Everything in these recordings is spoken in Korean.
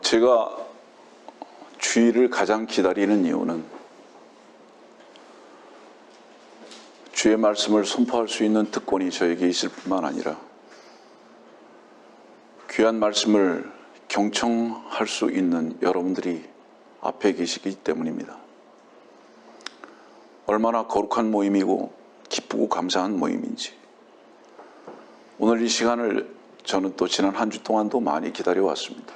제가 주일을 가장 기다리는 이유는 주의 말씀을 선포할 수 있는 특권이 저에게 있을 뿐만 아니라 귀한 말씀을 경청할 수 있는 여러분들이 앞에 계시기 때문입니다. 얼마나 거룩한 모임이고 기쁘고 감사한 모임인지 오늘 이 시간을 저는 또 지난 한 주 동안도 많이 기다려왔습니다.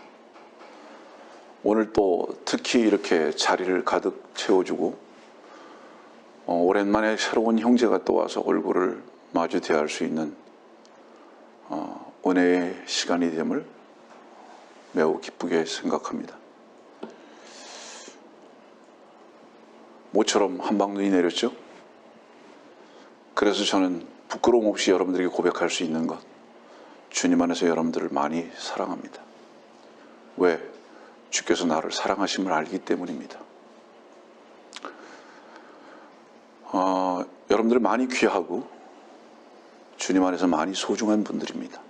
오늘 또 특히 이렇게 자리를 가득 채워주고 오랜만에 새로운 형제가 또 와서 얼굴을 마주 대할 수 있는 은혜의 시간이 됨을 매우 기쁘게 생각합니다. 모처럼 한방눈이 내렸죠? 그래서 저는 부끄러움 없이 여러분들에게 고백할 수 있는 것, 주님 안에서 여러분들을 많이 사랑합니다. 왜? 주께서 나를 사랑하심을 알기 때문입니다. 여러분들 많이 귀하고 주님 안에서 많이 소중한 분들입니다.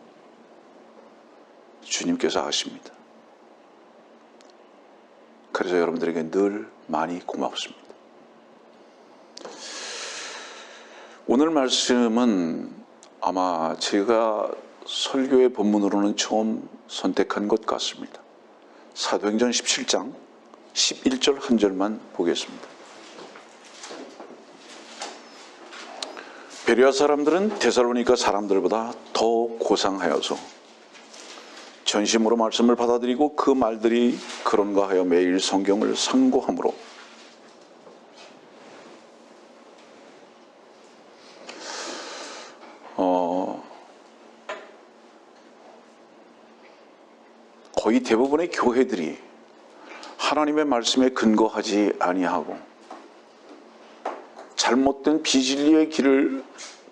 주님께서 아십니다. 그래서 여러분들에게 늘 많이 고맙습니다. 오늘 말씀은 아마 제가 설교의 본문으로는 처음 선택한 것 같습니다. 사도행전 17장 11절 한 절만 보겠습니다. 베레아 사람들은 데살로니가 사람들보다 더 고상하여서 전심으로 말씀을 받아들이고 그 말들이 그런가 하여 매일 성경을 상고함으로 거의 대부분의 교회들이 하나님의 말씀에 근거하지 아니하고 잘못된 비진리의 길을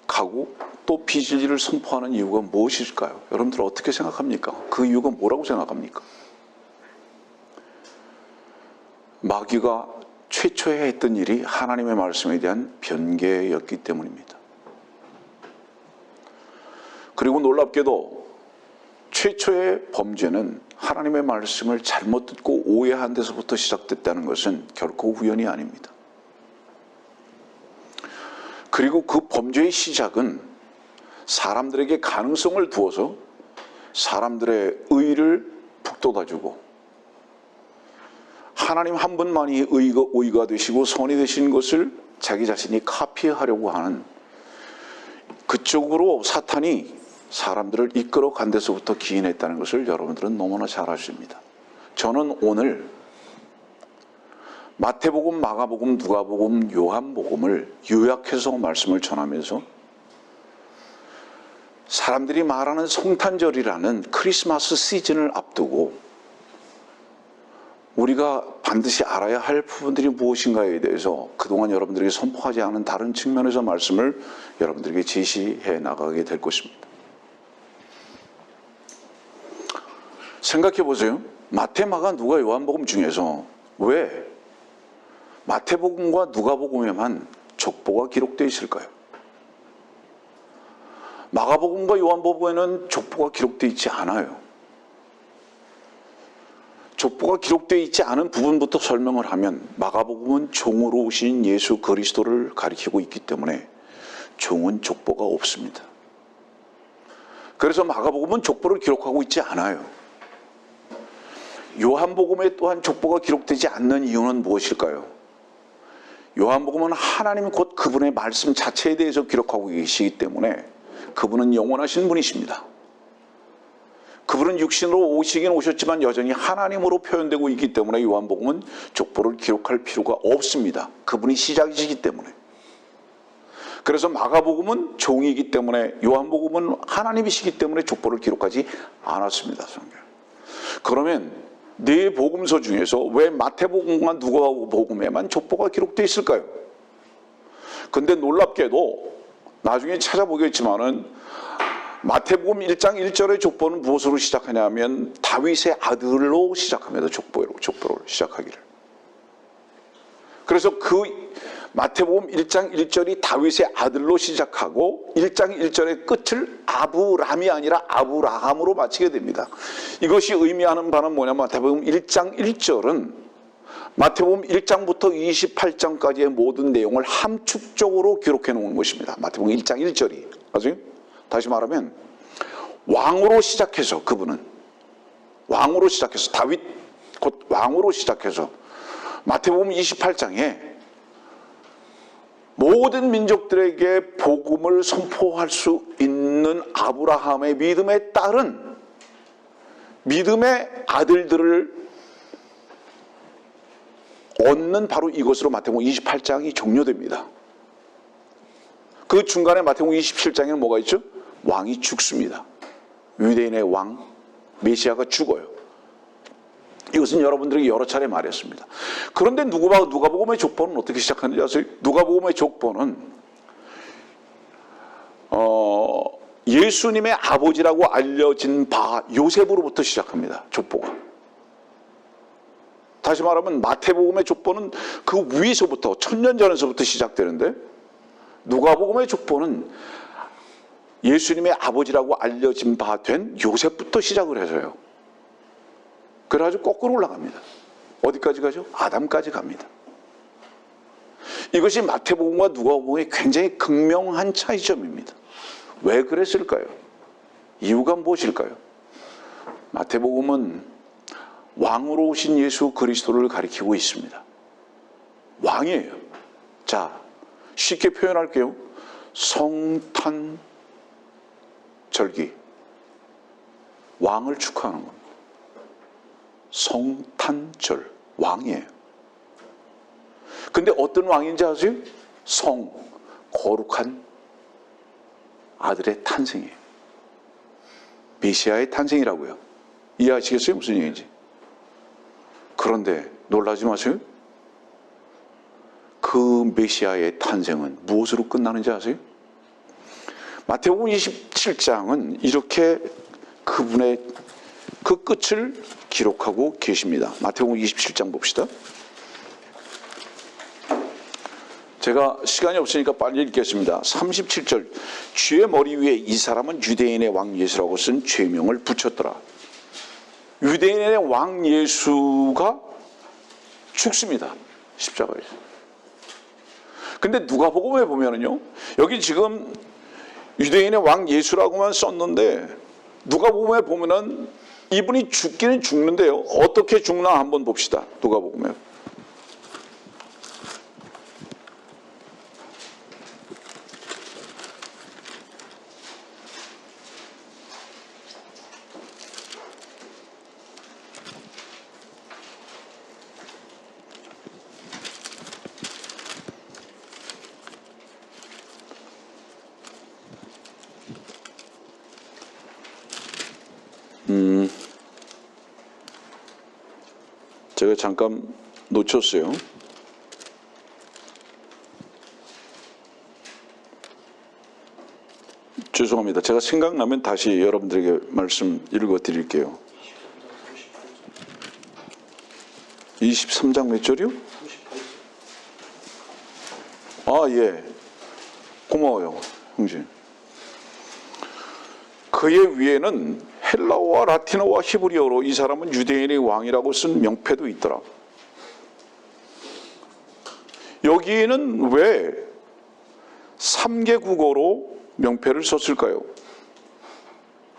가고 또 비진리를 선포하는 이유가 무엇일까요? 여러분들 어떻게 생각합니까? 그 이유가 뭐라고 생각합니까? 마귀가 최초에 했던 일이 하나님의 말씀에 대한 변개였기 때문입니다. 그리고 놀랍게도 최초의 범죄는 하나님의 말씀을 잘못 듣고 오해한 데서부터 시작됐다는 것은 결코 우연이 아닙니다. 그리고 그 범죄의 시작은 사람들에게 가능성을 두어서 사람들의 의를 북돋아주고 하나님 한 분만이 의가 되시고 선이 되신 것을 자기 자신이 카피하려고 하는 그쪽으로 사탄이 사람들을 이끌어 간 데서부터 기인했다는 것을 여러분들은 너무나 잘 아십니다. 저는 오늘 마태복음, 마가복음, 누가복음, 요한복음을 요약해서 말씀을 전하면서 사람들이 말하는 성탄절이라는 크리스마스 시즌을 앞두고 우리가 반드시 알아야 할 부분들이 무엇인가에 대해서 그동안 여러분들에게 선포하지 않은 다른 측면에서 말씀을 여러분들에게 제시해 나가게 될 것입니다. 생각해 보세요. 마태, 마가, 누가, 요한복음 중에서 왜 마태복음과 누가복음에만 족보가 기록되어 있을까요? 마가복음과 요한복음에는 족보가 기록되어 있지 않아요. 족보가 기록되어 있지 않은 부분부터 설명을 하면 마가복음은 종으로 오신 예수 그리스도를 가리키고 있기 때문에 종은 족보가 없습니다. 그래서 마가복음은 족보를 기록하고 있지 않아요. 요한복음에 또한 족보가 기록되지 않는 이유는 무엇일까요? 요한복음은 하나님 곧 그분의 말씀 자체에 대해서 기록하고 계시기 때문에 그분은 영원하신 분이십니다. 그분은 육신으로 오시긴 오셨지만 여전히 하나님으로 표현되고 있기 때문에 요한복음은 족보를 기록할 필요가 없습니다. 그분이 시작이시기 때문에. 그래서 마가복음은 종이기 때문에 요한복음은 하나님이시기 때문에 족보를 기록하지 않았습니다. 성경. 그러면 네 복음서 중에서 왜 마태복음과 누가복음에만 족보가 기록되어 있을까요? 근데 놀랍게도 나중에 찾아보겠지만은 마태복음 1장 1절의 족보는 무엇으로 시작하냐면 다윗의 아들로 시작합니다. 족보를 시작하기를. 그래서 그 마태복음 1장 1절이 다윗의 아들로 시작하고 1장 1절의 끝을 아브람이 아니라 아브라함으로 마치게 됩니다. 이것이 의미하는 바는 뭐냐면 마태복음 1장 1절은 마태복음 1장부터 28장까지의 모든 내용을 함축적으로 기록해 놓은 것입니다. 마태복음 1장 1절이. 아세요? 다시 말하면 왕으로 시작해서 그분은 왕으로 시작해서 다윗 곧 왕으로 시작해서 마태복음 28장에 모든 민족들에게 복음을 선포할 수 있는 아브라함의 믿음에 따른 믿음의 아들들을 얻는 바로 이것으로 마태복음 28장이 종료됩니다. 그 중간에 마태복음 27장에는 뭐가 있죠? 왕이 죽습니다. 유대인의 왕 메시아가 죽어요. 이것은 여러분들에게 여러 차례 말했습니다. 그런데 누가복음의 족보는 어떻게 시작하는지 아세요? 누가복음의 족보는 예수님의 아버지라고 알려진 바 요셉으로부터 시작합니다. 족보가. 다시 말하면 마태복음의 족보는 그 위에서부터 천년 전에서부터 시작되는데 누가복음의 족보는 예수님의 아버지라고 알려진 바 된 요셉부터 시작을 해서요. 그래가지고 거꾸로 올라갑니다. 어디까지 가죠? 아담까지 갑니다. 이것이 마태복음과 누가복음의 굉장히 극명한 차이점입니다. 왜 그랬을까요? 이유가 무엇일까요? 마태복음은 왕으로 오신 예수 그리스도를 가리키고 있습니다. 왕이에요. 자, 쉽게 표현할게요. 성탄절기. 왕을 축하하는 겁니다. 성탄절. 왕이에요. 근데 어떤 왕인지 아세요? 거룩한 아들의 탄생이에요. 메시아의 탄생이라고요. 이해하시겠어요? 무슨 얘기인지. 그런데 놀라지 마세요. 그 메시아의 탄생은 무엇으로 끝나는지 아세요? 마태복음 27장은 이렇게 그분의 그 끝을 기록하고 계십니다. 마태복음 27장 봅시다. 제가 시간이 없으니까 빨리 읽겠습니다. 37절. 쥐의 머리 위에 이 사람은 유대인의 왕 예수라고 쓴 죄명을 붙였더라. 유대인의 왕 예수가 죽습니다. 십자가에서. 근데 누가복음에 보면은요, 여기 지금 유대인의 왕 예수라고만 썼는데 누가복음에 보면은 이분이 죽기는 죽는데요. 어떻게 죽나 한번 봅시다. 누가복음에. 제가 잠깐 놓쳤어요. 죄송합니다. 제가 생각나면 다시 여러분들에게 말씀 읽어드릴게요. 23장 몇 절이요? 아, 예. 고마워요, 형제. 그의 위에는 헬라어와 라틴어와 히브리어로 이 사람은 유대인의 왕이라고 쓴 명패도 있더라. 여기에는 왜 3개 국어로 명패를 썼을까요?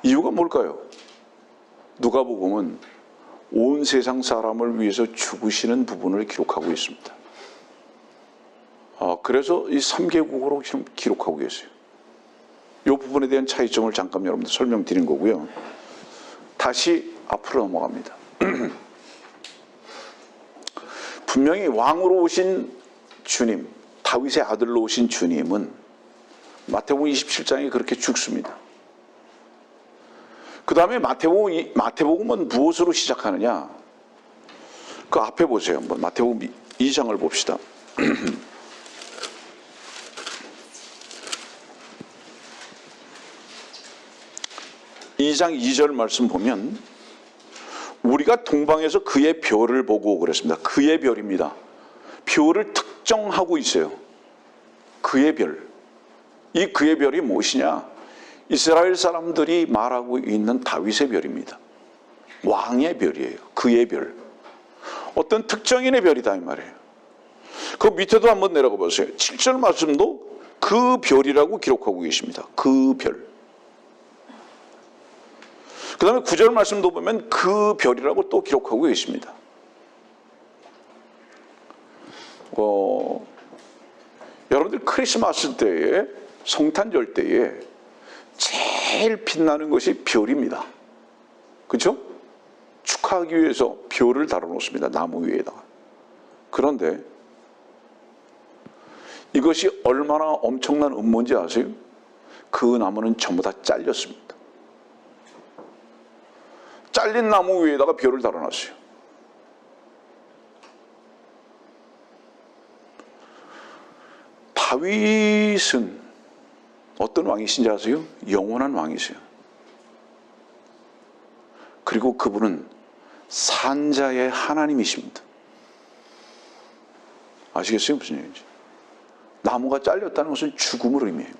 이유가 뭘까요? 누가복음은 온 세상 사람을 위해서 죽으시는 부분을 기록하고 있습니다. 그래서 이 3개 국어로 지금 기록하고 계세요. 이 부분에 대한 차이점을 잠깐 여러분들 설명드린 거고요. 다시 앞으로 넘어갑니다. 분명히 왕으로 오신 주님, 다윗의 아들로 오신 주님은 마태복음 27장에 그렇게 죽습니다. 그 다음에 마태복음은 무엇으로 시작하느냐? 그 앞에 보세요. 한번 마태복음 2장을 봅시다. 2장 2절 말씀 보면 우리가 동방에서 그의 별을 보고 그랬습니다. 그의 별입니다. 별을 특정하고 있어요. 그의 별. 이 그의 별이 무엇이냐? 이스라엘 사람들이 말하고 있는 다윗의 별입니다. 왕의 별이에요. 그의 별. 어떤 특정인의 별이다 이 말이에요. 그 밑에도 한번 내려가 보세요. 7절 말씀도 그 별이라고 기록하고 계십니다. 그 별. 그 다음에 9절 말씀도 보면 그 별이라고 또 기록하고 계십니다. 여러분들 크리스마스 때에, 성탄절 때에 제일 빛나는 것이 별입니다. 그렇죠? 축하하기 위해서 별을 달아놓습니다. 나무 위에다가. 그런데 이것이 얼마나 엄청난 음모인지 아세요? 그 나무는 전부 다 잘렸습니다. 잘린 나무 위에다가 별을 달아놨어요. 다윗은 어떤 왕이신지 아세요? 영원한 왕이세요. 그리고 그분은 산자의 하나님이십니다. 아시겠어요? 무슨 얘기인지. 나무가 잘렸다는 것은 죽음을 의미해요.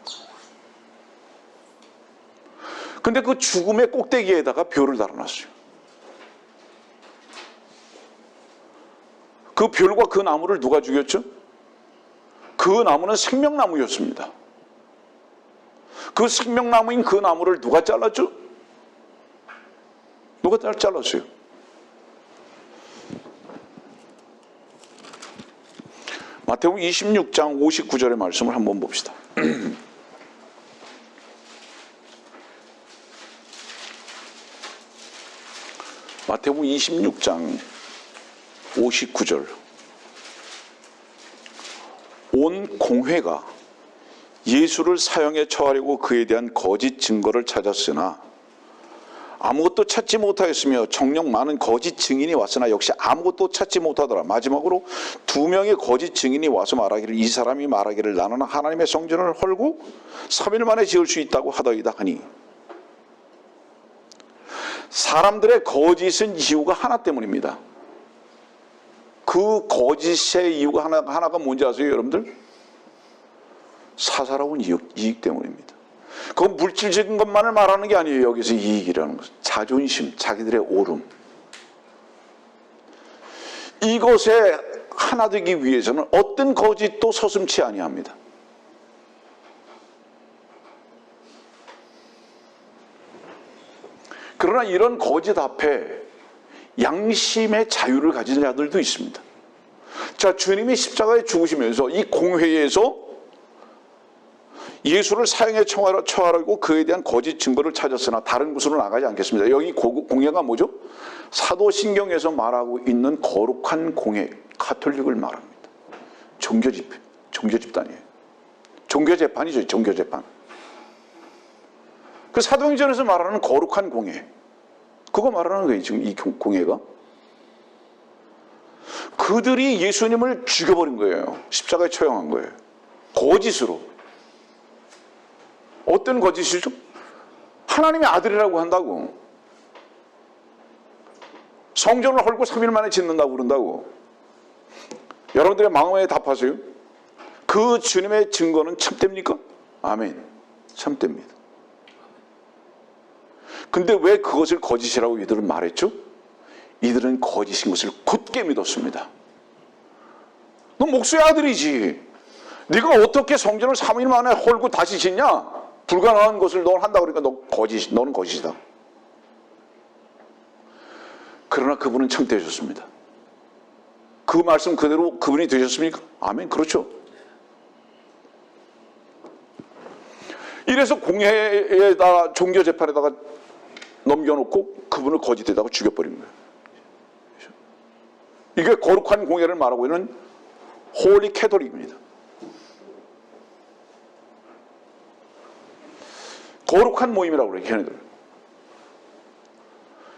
근데 그 죽음의 꼭대기에다가 별을 달아놨어요. 그 별과 그 나무를 누가 죽였죠? 그 나무는 생명나무였습니다. 그 생명나무인 그 나무를 누가 잘랐죠? 누가 잘랐어요? 마태복음 26장 59절의 말씀을 한번 봅시다. 마태복음 26장 59절. 온 공회가 예수를 사형에 처하려고 그에 대한 거짓 증거를 찾았으나 아무것도 찾지 못하였으며 정녕 많은 거짓 증인이 왔으나 역시 아무것도 찾지 못하더라. 마지막으로 2명의 거짓 증인이 와서 말하기를 이 사람이 말하기를 나는 하나님의 성전을 헐고 3일 만에 지을 수 있다고 하더이다 하니, 사람들의 거짓은 이유가 하나 때문입니다. 그 거짓의 이유가 하나가 뭔지 아세요, 여러분들? 사사로운 이익 때문입니다. 그건 물질적인 것만을 말하는 게 아니에요. 여기서 이익이라는 것은 자존심, 자기들의 오름. 이것에 하나 되기 위해서는 어떤 거짓도 서슴지 아니합니다. 그러나 이런 거짓 앞에 양심의 자유를 가진 자들도 있습니다. 자, 주님이 십자가에 죽으시면서 이 공회에서 예수를 사형에 처하려고 그에 대한 거짓 증거를 찾았으나 다른 곳으로 나가지 않겠습니다. 여기 공회가 뭐죠? 사도신경에서 말하고 있는 거룩한 공회, 가톨릭을 말합니다. 종교집단이에요. 종교재판이죠. 종교재판. 그 사도행전에서 말하는 거룩한 공회, 그거 말하는 거예요. 지금 이 공회가. 그들이 예수님을 죽여버린 거예요. 십자가에 처형한 거예요. 거짓으로. 어떤 거짓이죠? 하나님의 아들이라고 한다고. 성전을 헐고 3일 만에 짓는다고 그런다고. 여러분들의 마음에 답하세요. 그 주님의 증거는 참됩니까? 아멘. 참됩니다. 근데 왜 그것을 거짓이라고 이들은 말했죠? 이들은 거짓인 것을 굳게 믿었습니다. 너 목수의 아들이지. 네가 어떻게 성전을 3일 만에 헐고 다시 짓냐? 불가능한 것을 너 한다고 그러니까 너는 거짓이다. 그러나 그분은 참되셨습니다. 그 말씀 그대로 그분이 되셨습니까? 아멘. 그렇죠. 이래서 공회에다가 종교재판에다가 넘겨놓고 그분을 거짓에다가 죽여버린 거예요. 이게 거룩한 공회를 말하고 있는 홀리 캐톨릭입니다. 거룩한 모임이라고 그래요, 걔네들.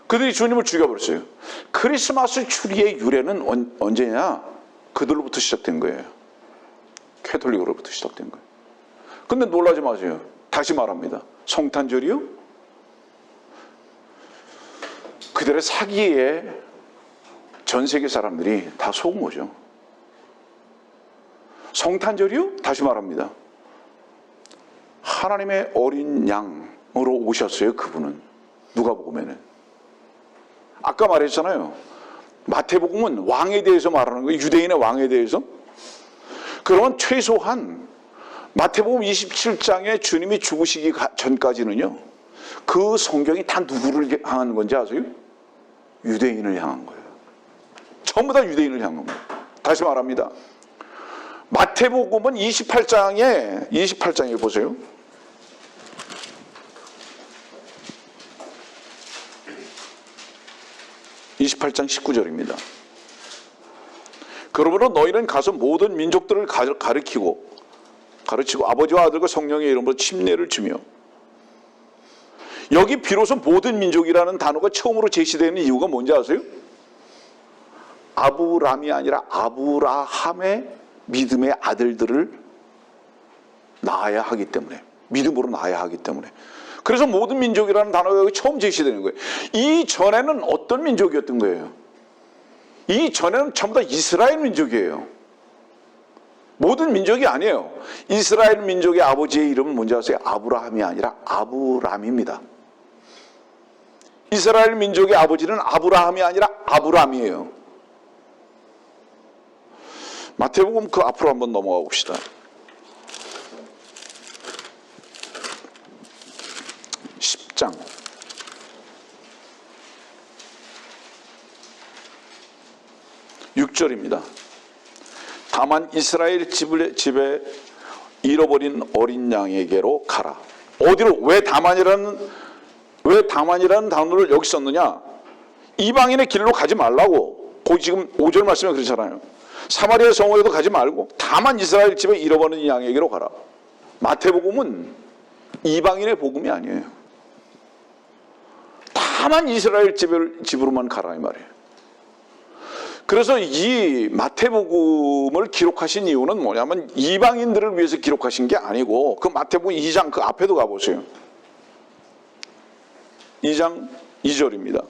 그들이 주님을 죽여버렸어요. 크리스마스 추리의 유래는 언제냐? 그들로부터 시작된 거예요. 캐톨릭으로부터 시작된 거예요. 근데 놀라지 마세요. 다시 말합니다. 성탄절이요? 그들의 사기에 전 세계 사람들이 다 속은 거죠. 성탄절이요? 다시 말합니다. 하나님의 어린 양으로 오셨어요. 그분은. 누가복음에는. 아까 말했잖아요. 마태복음은 왕에 대해서 말하는 거예요. 유대인의 왕에 대해서. 그러면 최소한 마태복음 27장에 주님이 죽으시기 전까지는요. 그 성경이 다 누구를 향한 건지 아세요? 유대인을 향한 거예요. 전부 다 유대인을 향한 거예요. 다시 말합니다. 마태복음은 28장에 보세요. (28장 19절입니다) 그러므로 너희는 가서 모든 민족들을 가르치고 아버지와 아들과 성령의 이름으로 침례를 주며. 여기 비로소 모든 민족이라는 단어가 처음으로 제시되는 이유가 뭔지 아세요? 아브람이 아니라 아브라함의 믿음의 아들들을 낳아야 하기 때문에, 믿음으로 낳아야 하기 때문에. 그래서 모든 민족이라는 단어가 여기 처음 제시되는 거예요. 이전에는 어떤 민족이었던 거예요? 이전에는 전부 다 이스라엘 민족이에요. 모든 민족이 아니에요. 이스라엘 민족의 아버지의 이름은 뭔지 아세요? 아브라함이 아니라 아브람입니다. 이스라엘 민족의 아버지는 아브라함이 아니라 아브람이에요. 마태복음 그 앞으로 한번 넘어가 봅시다. (10장) 6절입니다. 다만 이스라엘 집에 잃어버린 어린 양에게로 가라. 어디로? 왜 다만이라는 단어를 여기 썼느냐? 이방인의 길로 가지 말라고. 거기 지금 5절 말씀에 그렇잖아요. 사마리아 성읍에도 가지 말고 다만 이스라엘 집에 잃어버린 양에게로 가라. 마태복음은 이방인의 복음이 아니에요. 다만 이스라엘 집으로만 가라 이 말이에요. 그래서 이 마태복음을 기록하신 이유는 뭐냐면 이방인들을 위해서 기록하신 게 아니고, 그 마태복음 2장 그 앞에도 가보세요. 2장 2절입니다.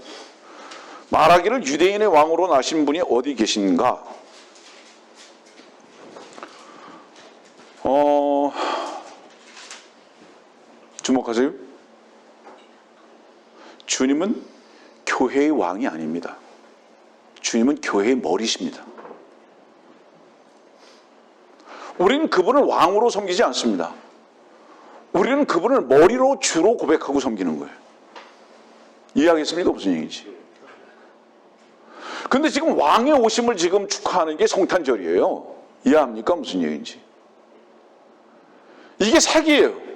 말하기를 유대인의 왕으로 나신 분이 어디 계신가? 주목하세요. 주님은 교회의 왕이 아닙니다. 주님은 교회의 머리십니다. 우리는 그분을 왕으로 섬기지 않습니다. 우리는 그분을 머리로 주로 고백하고 섬기는 거예요. 이해하겠습니까? 무슨 얘기인지. 근데 지금 왕의 오심을 지금 축하하는 게 성탄절이에요. 이해합니까? 무슨 얘기인지. 이게 사기예요.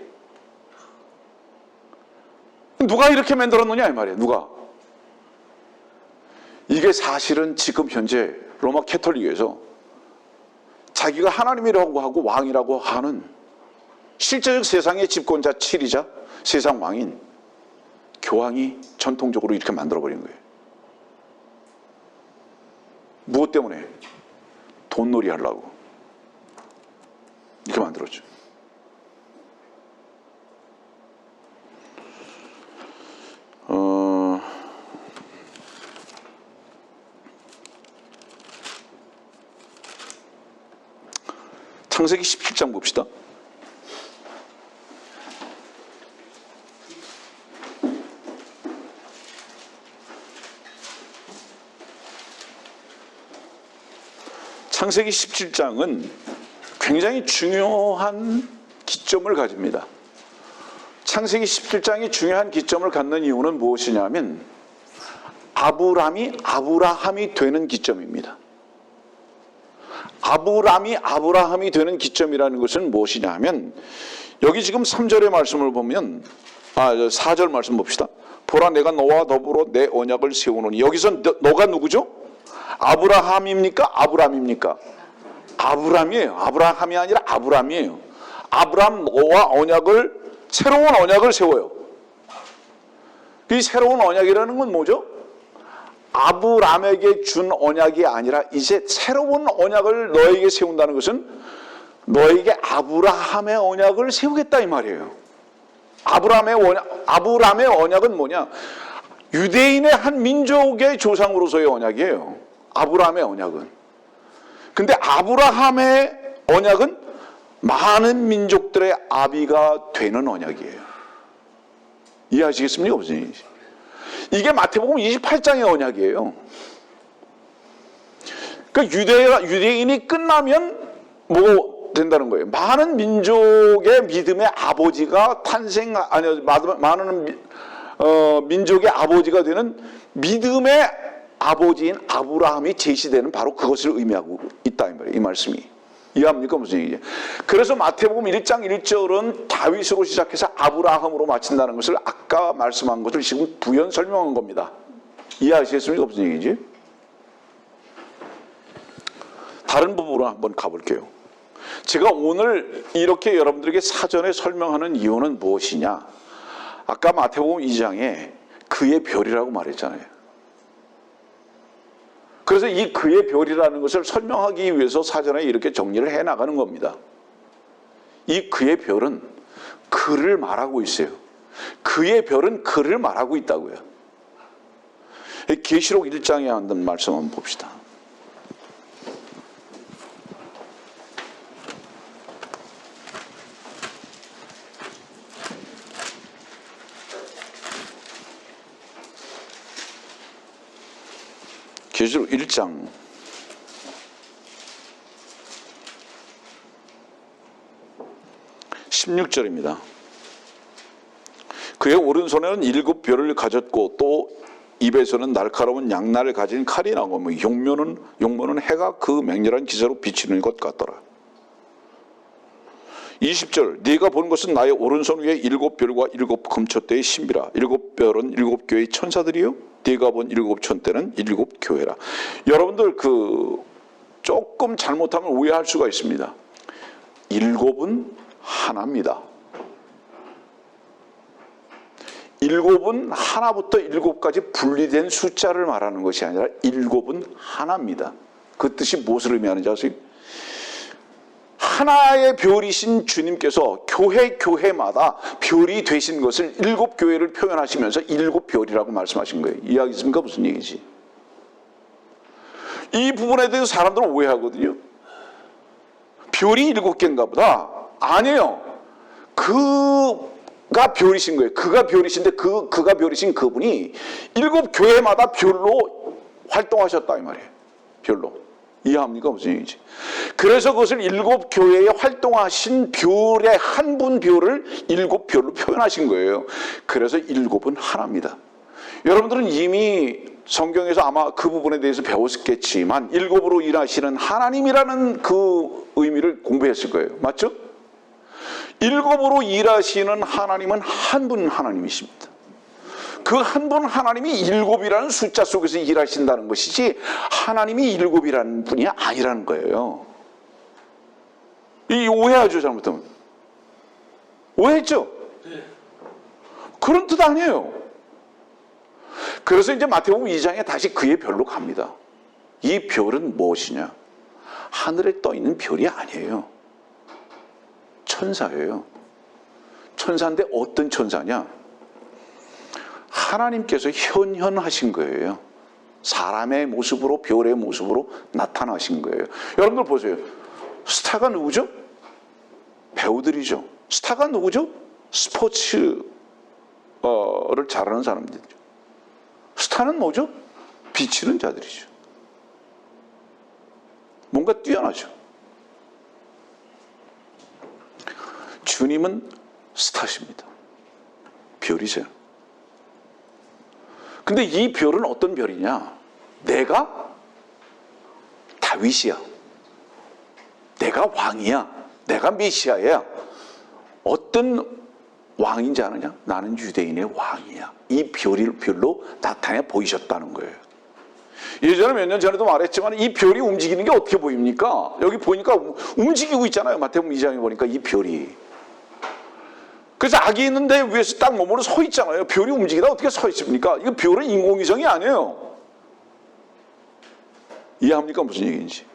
누가 이렇게 만들었느냐 이 말이에요. 누가? 이게 사실은 지금 현재 로마 캐톨릭에서 자기가 하나님이라고 하고 왕이라고 하는 실제적 세상의 집권자 7이자 세상 왕인 교황이 전통적으로 이렇게 만들어버린 거예요. 무엇 때문에? 돈놀이 하려고 이렇게 만들었죠. 창세기 17장 봅시다. 창세기 17장은 굉장히 중요한 기점을 가집니다. 창세기 17장이 중요한 기점을 갖는 이유는 무엇이냐면 아브라함이 되는 기점입니다. 아브라함이 되는 기점이라는 것은 무엇이냐 하면 여기 지금 3절의 말씀을 보면 4절 말씀 봅시다. 보라 내가 너와 더불어 내 언약을 세우노니. 여기서 너가 누구죠? 아브라함입니까? 아브람입니까? 아브람이에요. 아브라함이 아니라 아브람이에요. 아브람 너와 새로운 언약을 세워요. 이 새로운 언약이라는 건 뭐죠? 아브람에게 준 언약이 아니라 이제 새로운 언약을 너에게 세운다는 것은 너에게 아브라함의 언약을 세우겠다 이 말이에요. 아브람의 언약은 뭐냐? 유대인의 한 민족의 조상으로서의 언약이에요. 아브라함의 언약은. 근데 아브라함의 언약은 많은 민족들의 아비가 되는 언약이에요. 이해하시겠습니까? 무슨 얘기인지. 이게 마태복음 28장의 언약이에요. 그러니까 유대인이 끝나면 뭐 된다는 거예요? 많은 민족의 믿음의 아버지가 많은 민족의 아버지가 되는 믿음의 아버지인 아브라함이 제시되는 바로 그것을 의미하고 있다 이 말이에요. 이 말씀이. 이해합니까? 무슨 얘기죠? 그래서 마태복음 1장 1절은 다윗으로 시작해서 아브라함으로 마친다는 것을 아까 말씀한 것을 지금 부연 설명한 겁니다. 이해하시겠습니까? 무슨 얘기지? 다른 부분으로 한번 가볼게요. 제가 오늘 이렇게 여러분들에게 사전에 설명하는 이유는 무엇이냐? 아까 마태복음 2장에 그의 별이라고 말했잖아요. 그래서 이 그의 별이라는 것을 설명하기 위해서 사전에 이렇게 정리를 해나가는 겁니다. 이 그의 별은 그를 말하고 있어요. 그의 별은 그를 말하고 있다고요. 계시록 1장에 한번 말씀 한번 봅시다. 계시록 1장 16절입니다. 그의 오른손에는 7 별을 가졌고 또 입에서는 날카로운 양날을 가진 칼이 나오고 용모는 해가 그 맹렬한 기세로 비치는 것 같더라. 20절 네가 본 것은 나의 오른손 위에 7 별과 7 금촛대의 신비라. 7 별은 7 교회의 천사들이요 네가 본 7 촛대는 7 교회라. 여러분들 조금 잘못하면 오해할 수가 있습니다. 7은 하나입니다. 7은 하나부터 7까지 분리된 숫자를 말하는 것이 아니라 7은 하나입니다. 그 뜻이 무엇을 의미하는지 아세요? 하나의 별이신 주님께서 교회마다 별이 되신 것을 7 교회를 표현하시면서 7 별이라고 말씀하신 거예요. 이해하겠습니까? 무슨 얘기지? 이 부분에 대해서 사람들은 오해하거든요. 별이 7개인가 보다. 아니에요. 그가 별이신 거예요. 그가 별이신데 그가 별이신 그분이 7 교회마다 별로 활동하셨다 이 말이에요. 별로. 이해합니까? 무슨 얘기지? 그래서 그것을 7 교회에 활동하신 별의 한 분 별을 7 별로 표현하신 거예요. 그래서 7은 하나입니다. 여러분들은 이미 성경에서 아마 그 부분에 대해서 배웠겠지만 7으로 일하시는 하나님이라는 그 의미를 공부했을 거예요. 맞죠? 7으로 일하시는 하나님은 한 분 하나님이십니다. 그 한 분 하나님이 7이라는 숫자 속에서 일하신다는 것이지 하나님이 7이라는 분이 아니라는 거예요. 이 오해하죠, 잘못하면. 오해했죠? 그런 뜻 아니에요. 그래서 이제 마태복음 2장에 다시 그의 별로 갑니다. 이 별은 무엇이냐? 하늘에 떠 있는 별이 아니에요. 천사예요. 천사인데 어떤 천사냐? 하나님께서 현현하신 거예요. 사람의 모습으로 별의 모습으로 나타나신 거예요. 여러분들 보세요. 스타가 누구죠? 배우들이죠. 스타가 누구죠? 스포츠를 잘하는 사람들이죠. 스타는 뭐죠? 비치는 자들이죠. 뭔가 뛰어나죠. 주님은 스타십니다. 별이세요. 근데 이 별은 어떤 별이냐? 내가 다윗이야. 내가 왕이야. 내가 메시아야. 어떤 왕인지 아느냐? 나는 유대인의 왕이야. 이 별로 나타내 보이셨다는 거예요. 예전에 몇 년 전에도 말했지만 이 별이 움직이는 게 어떻게 보입니까? 여기 보니까 움직이고 있잖아요. 마태복음 2장에 보니까 이 별이. 그래서 악이 있는데 위에서 딱 몸으로 서 있잖아요. 별이 움직이다 어떻게 서 있습니까? 이거 별은 인공위성이 아니에요. 이해합니까? 무슨 얘기인지.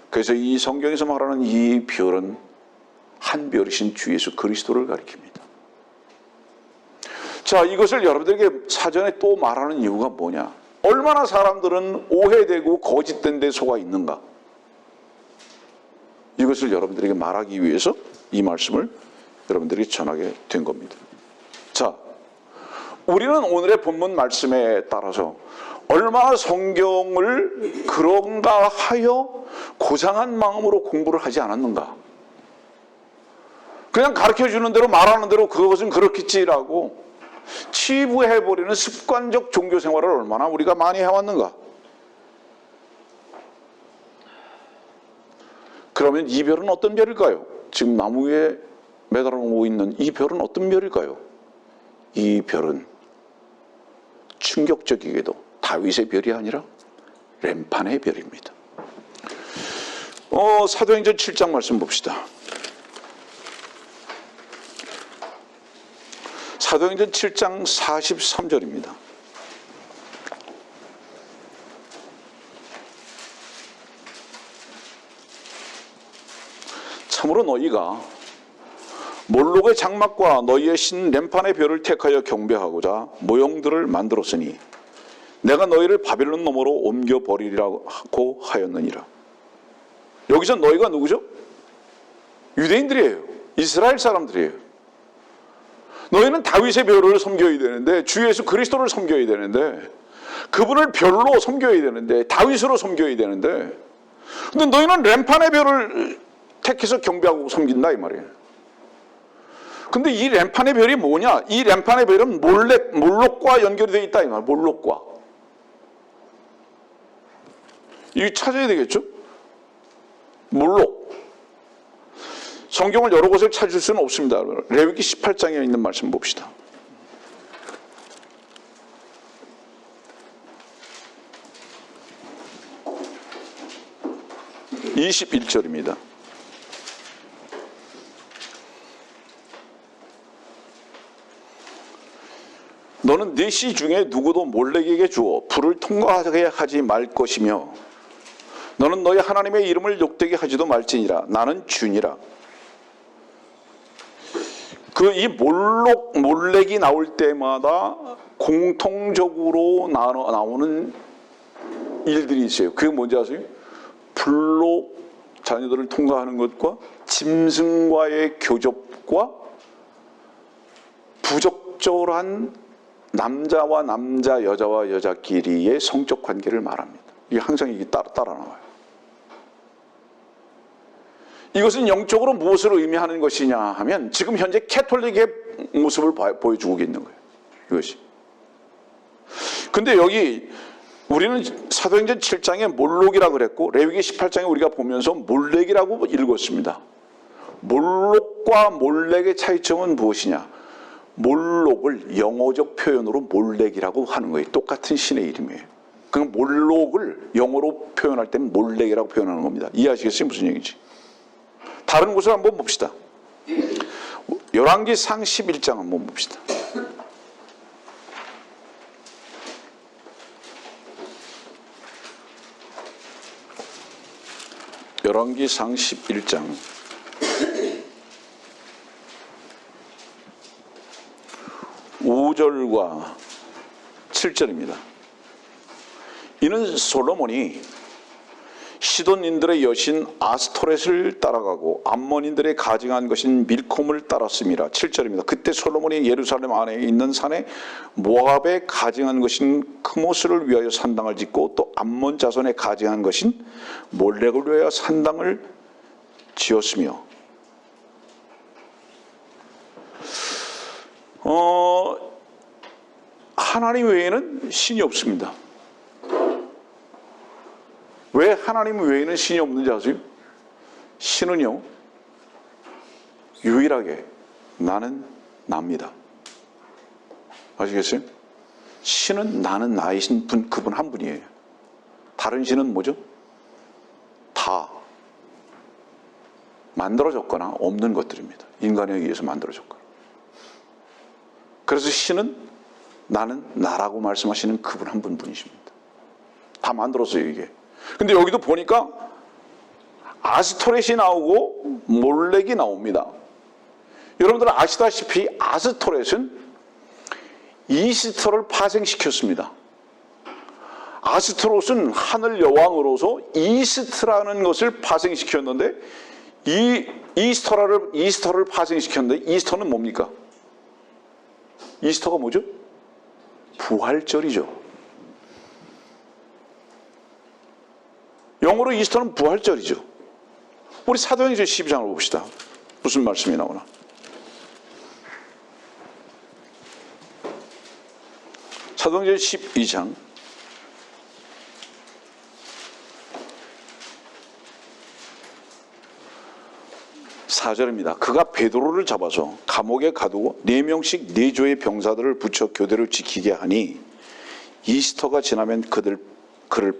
그래서 이 성경에서 말하는 이 별은 한 별이신 주 예수 그리스도를 가리킵니다. 자, 이것을 여러분들에게 사전에 또 말하는 이유가 뭐냐? 얼마나 사람들은 오해되고 거짓된 데 속아 있는가? 이것을 여러분들에게 말하기 위해서 이 말씀을 여러분들에게 전하게 된 겁니다. 자, 우리는 오늘의 본문 말씀에 따라서 얼마나 성경을 그런가 하여 고상한 마음으로 공부를 하지 않았는가. 그냥 가르쳐주는 대로 말하는 대로 그것은 그렇겠지라고 치부해버리는 습관적 종교 생활을 얼마나 우리가 많이 해왔는가. 그러면 이 별은 어떤 별일까요? 지금 나무 위에 매달아 놓고 있는 이 별은 어떤 별일까요? 이 별은 충격적이게도 다윗의 별이 아니라 렘판의 별입니다. 사도행전 7장 말씀 봅시다. 사도행전 7장 43절입니다. 참으로 너희가 몰록의 장막과 너희의 신 렘판의 별을 택하여 경배하고자 모형들을 만들었으니 내가 너희를 바벨론 너머로 옮겨버리라고 하였느니라. 여기서 너희가 누구죠? 유대인들이에요. 이스라엘 사람들이에요. 너희는 다윗의 별을 섬겨야 되는데, 주 예수 그리스도를 섬겨야 되는데, 그분을 별로 섬겨야 되는데, 다윗으로 섬겨야 되는데, 근데 너희는 렘판의 별을 택해서 경배하고 섬긴다 이 말이에요. 근데 이 렘판의 별이 뭐냐? 이 렘판의 별은 몰록과 연결이 되어 있다 이 말. 몰록과. 이거 찾아야 되겠죠? 몰록. 성경을 여러 곳을 찾을 수는 없습니다. 레위기 18장에 있는 말씀 봅시다. (21절입니다) 너는 네 씨 중에 누구도 몰렉에게 주어 불을 통과하게 하지 말 것이며 너는 너희 하나님의 이름을 욕되게 하지도 말지니라. 나는 주니라. 이 몰렉이 나올 때마다 공통적으로 나오는 일들이 있어요. 그게 뭔지 아세요? 불로 자녀들을 통과하는 것과 짐승과의 교접과 부적절한 남자와 남자, 여자와 여자끼리의 성적 관계를 말합니다. 이게 항상 이게 따라 나와요. 이것은 영적으로 무엇을 의미하는 것이냐 하면 지금 현재 캐톨릭의 모습을 보여주고 있는 거예요. 이것이. 근데 여기 우리는 사도행전 7장에 몰록이라고 그랬고 레위기 18장에 우리가 보면서 몰렉이라고 읽었습니다. 몰록과 몰렉의 차이점은 무엇이냐? 몰록을 영어적 표현으로 몰렉이라고 하는 거예요. 똑같은 신의 이름이에요. 그럼 몰록을 영어로 표현할 때는 몰렉이라고 표현하는 겁니다. 이해하시겠어요? 무슨 얘기인지. 다른 곳을 한번 봅시다. 열왕기상 11장 한번 봅시다. 열왕기상 11장 5절과 7절입니다. 이는 솔로몬이 시돈인들의 여신 아스토렛을 따라가고 암몬인들의 가증한 것인 밀콤을 따랐습니다. 7절입니다. 그때 솔로몬이 예루살렘 안에 있는 산에 모압에 가증한 것인 크모스를 위하여 산당을 짓고 또 암몬 자손에 가증한 것인 몰렉을 위하여 산당을 지었으며 하나님 외에는 신이 없습니다. 왜 하나님 외에는 신이 없는지 아세요? 신은요, 유일하게 나는 납니다. 아시겠어요? 신은 나는 나이신 분, 그분 한 분이에요. 다른 신은 뭐죠? 다 만들어졌거나 없는 것들입니다. 인간에 의해서 만들어졌거나. 그래서 신은 나는 나라고 말씀하시는 그분 한 분이십니다. 다 만들었어요, 이게. 근데 여기도 보니까 아스토렛이 나오고 몰렉이 나옵니다. 여러분들 아시다시피 아스토렛은 이스터를 파생시켰습니다. 아스토롯은 하늘 여왕으로서 이스트라는 것을 파생시켰는데 이스터를 파생시켰는데 이스터는 뭡니까? 이스터가 뭐죠? 부활절이죠. 영어로 이스터는 부활절이죠. 우리 사도행전 12장을 봅시다. 무슨 말씀이 나오나? 사도행전 12장 4절입니다. 그가 베드로를 잡아서 감옥에 가두고 4명씩 4조의 병사들을 붙여 교대로 지키게 하니 이스터가 지나면 그를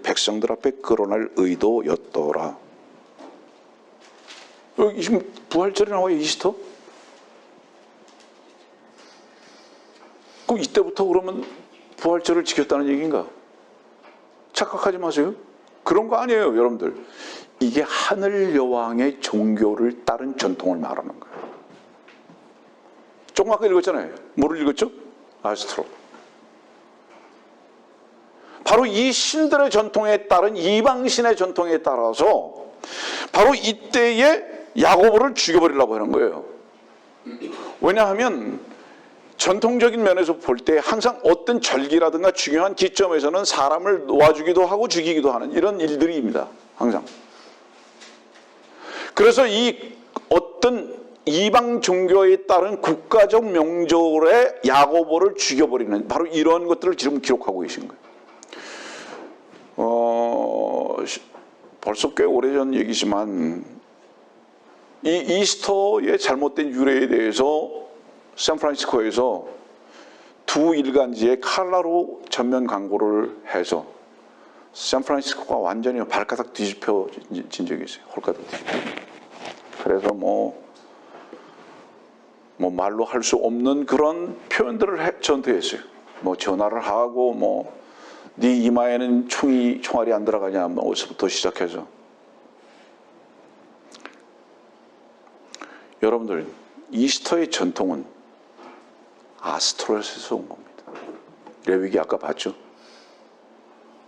백성들 앞에 끌어낼 의도였더라. 여기 지금 부활절이 나와요. 이스터? 그럼 이때부터 그러면 부활절을 지켰다는 얘기인가? 착각하지 마세요. 그런 거 아니에요, 여러분들. 이게 하늘 여왕의 종교를 따른 전통을 말하는 거예요. 조금 아까 읽었잖아요. 뭐를 읽었죠? 아스트로. 바로 이 신들의 전통에 따른 이방신의 전통에 따라서 바로 이때에 야고보를 죽여버리려고 하는 거예요. 왜냐하면 전통적인 면에서 볼 때 항상 어떤 절기라든가 중요한 기점에서는 사람을 놓아주기도 하고 죽이기도 하는 이런 일들입니다. 항상. 그래서 이 어떤 이방 종교에 따른 국가적 명절에 야고보를 죽여버리는 바로 이런 것들을 지금 기록하고 계신 거예요. 벌써 꽤 오래전 얘기지만 이 이스터의 잘못된 유래에 대해서 샌프란시스코에서 두 일간지에 칼라로 전면 광고를 해서 샌프란시스코가 완전히 발가닥 뒤집혀진 적이 있어요. 홀가닥 뒤집혀. 그래서 뭐 말로 할 수 없는 그런 표현들을 전투했어요. 뭐 전화를 하고 네 이마에는 총알이 안 들어가냐 어디서부터 시작해서. 여러분들 이스터의 전통은 아스토로스에서 온 겁니다. 레위기 아까 봤죠?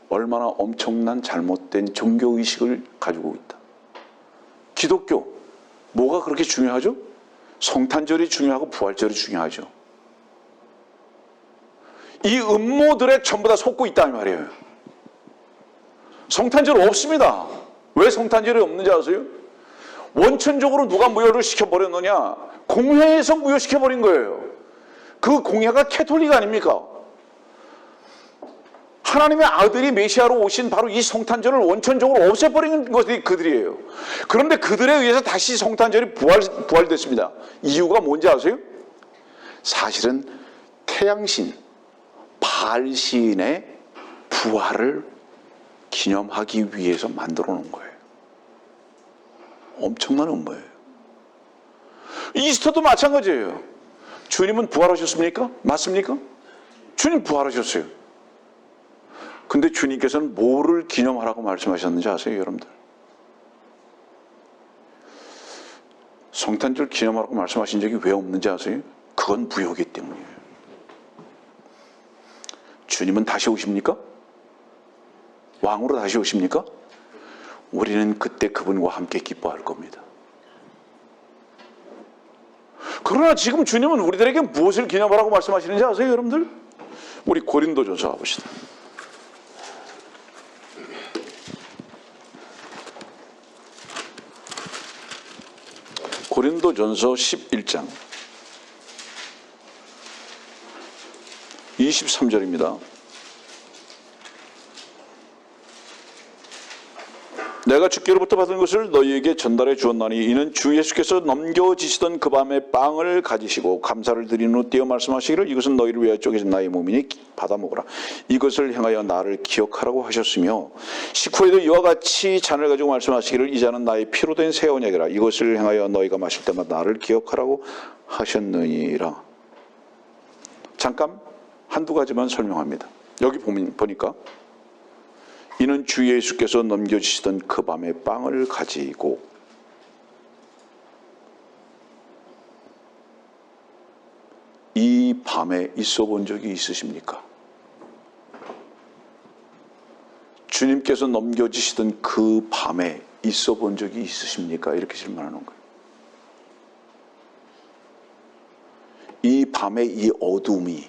얼마나 엄청난 잘못된 종교의식을 가지고 있다. 기독교 뭐가 그렇게 중요하죠? 성탄절이 중요하고 부활절이 중요하죠. 이 음모들에 전부 다 속고 있다는 말이에요. 성탄절 없습니다. 왜 성탄절이 없는지 아세요? 원천적으로 누가 무효를 시켜버렸느냐? 공회에서 무효시켜버린 거예요. 그 공회가 캐톨릭 아닙니까? 하나님의 아들이 메시아로 오신 바로 이 성탄절을 원천적으로 없애버린 것이 그들이에요. 그런데 그들에 의해서 다시 성탄절이 부활됐습니다. 이유가 뭔지 아세요? 사실은 태양신, 바알신의 부활을 기념하기 위해서 만들어 놓은 거예요. 엄청난 음모예요. 이스터도 마찬가지예요. 주님은 부활하셨습니까? 맞습니까? 주님 부활하셨어요. 근데 주님께서는 뭐를 기념하라고 말씀하셨는지 아세요, 여러분들? 성탄절 기념하라고 말씀하신 적이 왜 없는지 아세요? 그건 무효이기 때문이에요. 주님은 다시 오십니까? 왕으로 다시 오십니까? 우리는 그때 그분과 함께 기뻐할 겁니다. 그러나 지금 주님은 우리들에게 무엇을 기념하라고 말씀하시는지 아세요, 여러분들? 우리 고린도전서 가봅시다. 고린도전서 11장 23절입니다. 내가 주께로부터 받은 것을 너희에게 전달해 주었나니 이는 주 예수께서 넘겨지시던 그 밤에 빵을 가지시고 감사를 드린 후 떼어 말씀하시기를 이것은 너희를 위하여 쪼개진 나의 몸이니 받아 먹으라. 이것을 행하여 나를 기억하라고 하셨으며 식후에도 이와 같이 잔을 가지고 말씀하시기를 이 잔은 나의 피로 된 새 언약이라. 이것을 행하여 너희가 마실 때마다 나를 기억하라고 하셨느니라. 잠깐 한두 가지만 설명합니다. 여기 보니까 이는 주 예수께서 넘겨주시던 그 밤에 빵을 가지고 이 밤에 있어 본 적이 있으십니까? 주님께서 넘겨주시던 그 밤에 있어 본 적이 있으십니까? 이렇게 질문하는 거예요. 이 밤의 이 어두움이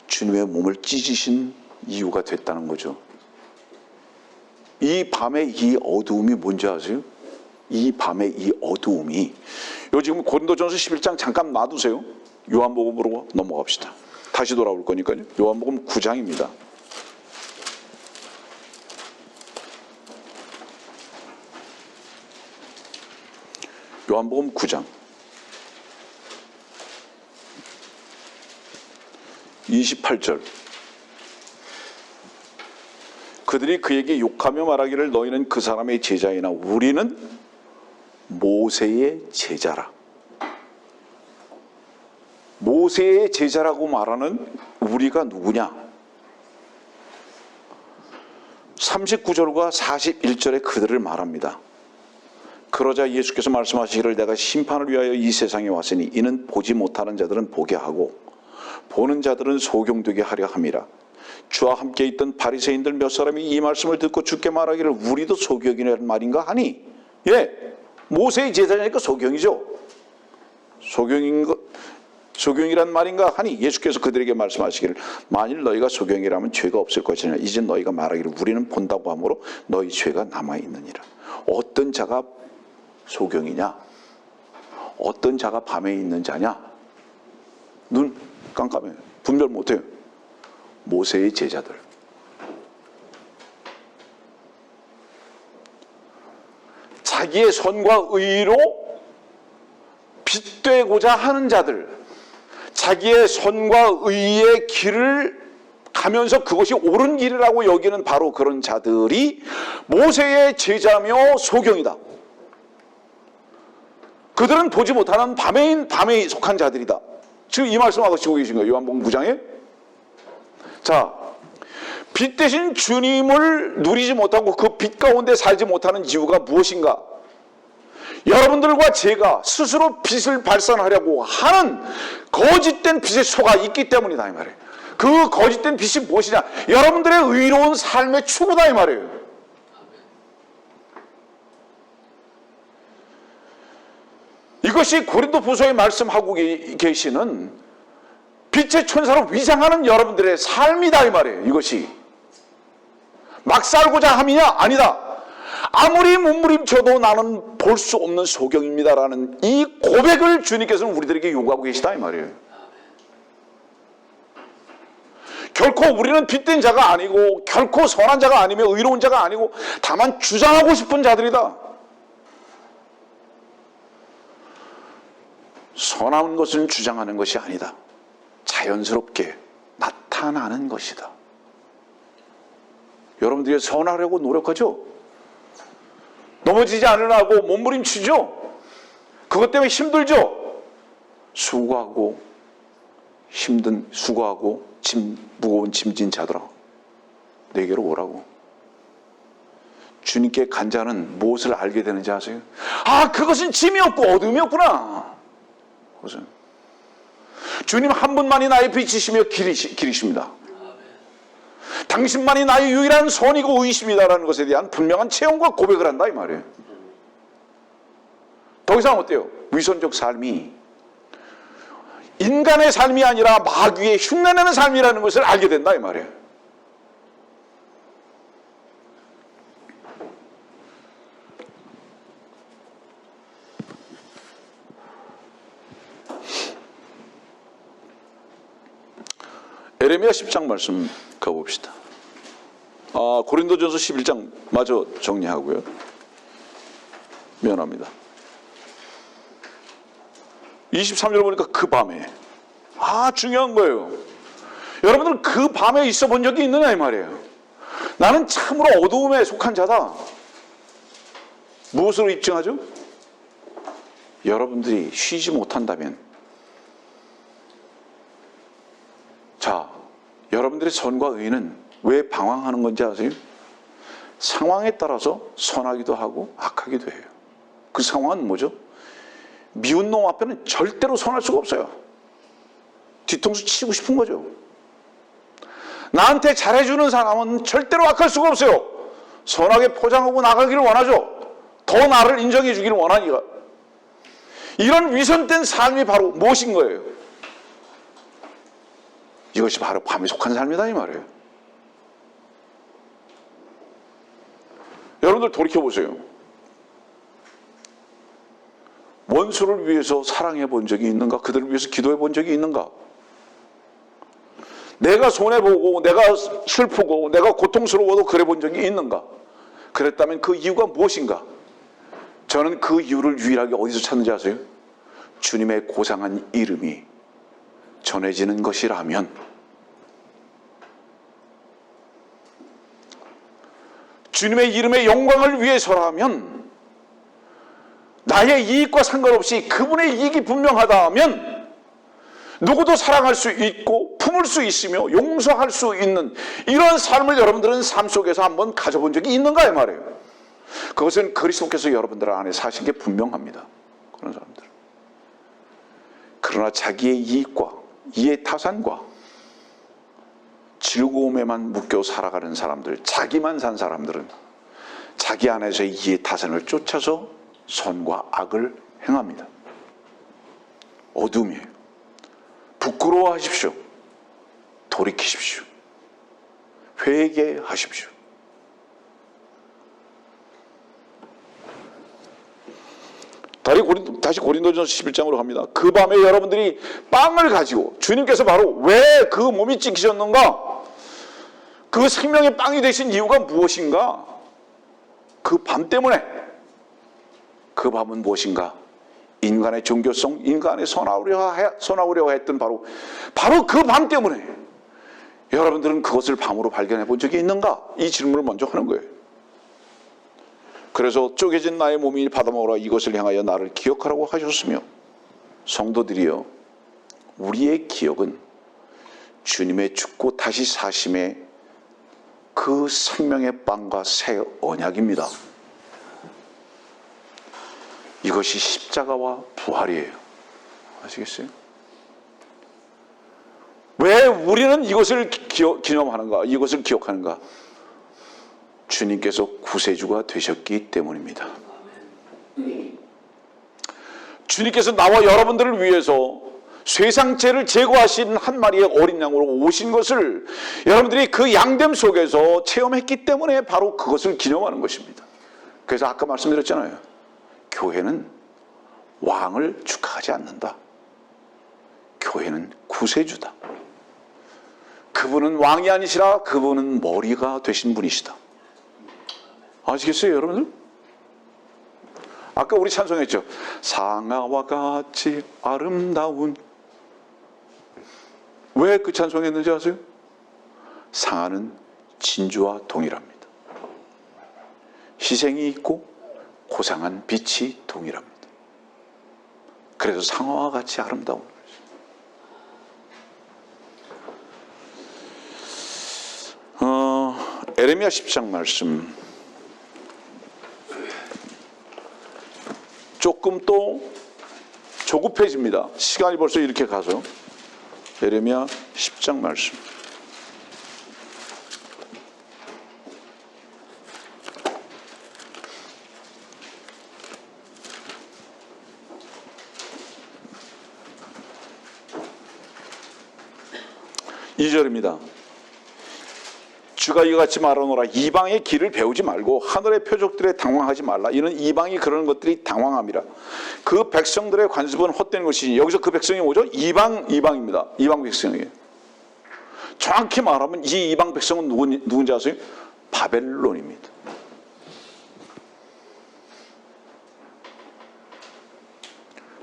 주님의 몸을 찢으신 이유가 됐다는 거죠. 이 밤의 이 어두움이 뭔지 아세요? 이 밤의 이 어두움이, 요 지금 고린도전서 11장 잠깐 놔두세요. 요한복음으로 넘어갑시다. 다시 돌아올 거니까요. 요한복음 9장입니다. 요한복음 9장 28절. 그들이 그에게 욕하며 말하기를 너희는 그 사람의 제자이나 우리는 모세의 제자라. 모세의 제자라고 말하는 우리가 누구냐? 39절과 41절에 그들을 말합니다. 그러자 예수께서 말씀하시기를 내가 심판을 위하여 이 세상에 왔으니 이는 보지 못하는 자들은 보게 하고 보는 자들은 소경되게 하려 함이라. 주와 함께 있던 바리새인들 몇 사람이 이 말씀을 듣고 주께 말하기를 우리도 소경이라는 말인가 하니, 모세의 제자니까 소경이죠. 소경이란 말인가 하니 예수께서 그들에게 말씀하시기를 만일 너희가 소경이라면 죄가 없을 것이냐 이제 너희가 말하기를 우리는 본다고 하므로 너희 죄가 남아있느니라. 어떤 자가 소경이냐? 어떤 자가 밤에 있는 자냐? 눈 깜깜해요. 분별 못해요. 모세의 제자들. 자기의 선과 의로 빛되고자 하는 자들, 자기의 선과 의의 길을 가면서 그것이 옳은 길이라고 여기는 바로 그런 자들이 모세의 제자며 소경이다. 그들은 보지 못하는 밤에 속한 자들이다. 지금 이 말씀하고 계신 거예요. 요한복음 9장에. 자, 빛 대신 주님을 누리지 못하고 그 빛 가운데 살지 못하는 이유가 무엇인가? 여러분들과 제가 스스로 빛을 발산하려고 하는 거짓된 빛의 소가 있기 때문이다 이 말이에요. 그 거짓된 빛이 무엇이냐? 여러분들의 의로운 삶의 추구다 이 말이에요. 이것이 고린도후서에 말씀하고 계시는 빛의 천사로 위장하는 여러분들의 삶이다 이 말이에요. 이것이 막 살고자 함이냐? 아니다. 아무리 몸부림쳐도 나는 볼 수 없는 소경입니다라는 이 고백을 주님께서는 우리들에게 요구하고 계시다 이 말이에요. 결코 우리는 빛된 자가 아니고 결코 선한 자가 아니며 의로운 자가 아니고 다만 주장하고 싶은 자들이다. 선한 것은 주장하는 것이 아니다. 자연스럽게 나타나는 것이다. 여러분들이 선하려고 노력하죠? 넘어지지 않으려고 몸부림치죠? 그것 때문에 힘들죠? 수고하고 무거운 짐진 자들아 내게로 오라고. 주님께 간 자는 무엇을 알게 되는지 아세요? 아, 그것은 짐이었고 어둠이었구나. 그것은 주님 한 분만이 나의 빛이시며 길이십니다. 당신만이 나의 유일한 선이고 의이십니다라는 것에 대한 분명한 체험과 고백을 한다 이 말이에요. 더 이상 어때요? 위선적 삶이 인간의 삶이 아니라 마귀의 흉내내는 삶이라는 것을 알게 된다 이 말이에요. 에레미야 10장 말씀 가봅시다. 고린도전서 11장 마저 정리하고요. 미안합니다. 23절 보니까 그 밤에. 중요한 거예요. 여러분들 그 밤에 있어 본 적이 있느냐 이 말이에요. 나는 참으로 어두움에 속한 자다. 무엇으로 입증하죠? 여러분들이 쉬지 못한다면, 자, 여러분들의 선과 의는 왜 방황하는 건지 아세요? 상황에 따라서 선하기도 하고 악하기도 해요. 그 상황은 뭐죠? 미운 놈 앞에는 절대로 선할 수가 없어요. 뒤통수 치고 싶은 거죠. 나한테 잘해주는 사람은 절대로 악할 수가 없어요. 선하게 포장하고 나가기를 원하죠. 더 나를 인정해 주기를 원하니까. 이런 위선된 삶이 바로 무엇인 거예요? 이것이 바로 밤에 속한 삶이다 이 말이에요. 여러분들 돌이켜보세요. 원수를 위해서 사랑해 본 적이 있는가? 그들을 위해서 기도해 본 적이 있는가? 내가 손해보고 내가 슬프고 내가 고통스러워도 그래 본 적이 있는가? 그랬다면 그 이유가 무엇인가? 저는 그 이유를 유일하게 어디서 찾는지 아세요? 주님의 고상한 이름이 전해지는 것이라면, 주님의 이름의 영광을 위해서라면, 나의 이익과 상관없이 그분의 이익이 분명하다면 누구도 사랑할 수 있고 품을 수 있으며 용서할 수 있는 이런 삶을 여러분들은 삶 속에서 한번 가져본 적이 있는가 이 말이에요. 그것은 그리스도께서 여러분들 안에 사신 게 분명합니다. 그런 사람들. 그러나 자기의 이익과 이해 타산과 즐거움에만 묶여 살아가는 사람들, 자기만 산 사람들은 자기 안에서의 이해 타산을 쫓아서 선과 악을 행합니다. 어둠이에요. 부끄러워하십시오. 돌이키십시오. 회개하십시오. 다시 고린도전서 11장으로 갑니다. 그 밤에 여러분들이 빵을 가지고 주님께서 바로 왜 그 몸이 찍히셨는가? 그 생명의 빵이 되신 이유가 무엇인가? 그 밤 때문에. 그 밤은 무엇인가? 인간의 종교성, 인간의 선하우려 했던 바로 그 밤 때문에 여러분들은 그것을 밤으로 발견해 본 적이 있는가? 이 질문을 먼저 하는 거예요. 그래서 쪼개진 나의 몸이 받아먹으라 이것을 향하여 나를 기억하라고 하셨으며, 성도들이여, 우리의 기억은 주님의 죽고 다시 사심의 그 생명의 빵과 새 언약입니다. 이것이 십자가와 부활이에요. 아시겠어요? 왜 우리는 이것을 기념하는가? 이것을 기억하는가? 주님께서 구세주가 되셨기 때문입니다. 주님께서 나와 여러분들을 위해서 쇠상죄를 제거하신 한 마리의 어린 양으로 오신 것을 여러분들이 그 양됨 속에서 체험했기 때문에 바로 그것을 기념하는 것입니다. 그래서 아까 말씀드렸잖아요. 교회는 왕을 축하하지 않는다. 교회는 구세주다. 그분은 왕이 아니시라 그분은 머리가 되신 분이시다. 아시겠어요, 여러분들? 아까 우리 찬송했죠. 상아와 같이 아름다운. 왜 그 찬송했는지 아세요? 상아는 진주와 동일합니다. 희생이 있고 고상한 빛이 동일합니다. 그래서 상아와 같이 아름다운 거죠. 에레미야 10장 말씀. 조금 또 조급해집니다. 시간이 벌써 이렇게 가서. 에레미야 10장 말씀. 이 절입니다. 주가 이같이 말하노라. 이방의 길을 배우지 말고 하늘의 표적들에 당황하지 말라. 이는 이방이 그러는 것들이 당황함이라. 그 백성들의 관습은 헛된 것이니. 여기서 그 백성이 뭐죠? 이방입니다. 이방 백성이에요. 정확히 말하면 이 이방 백성은 누군지 아세요? 바벨론입니다.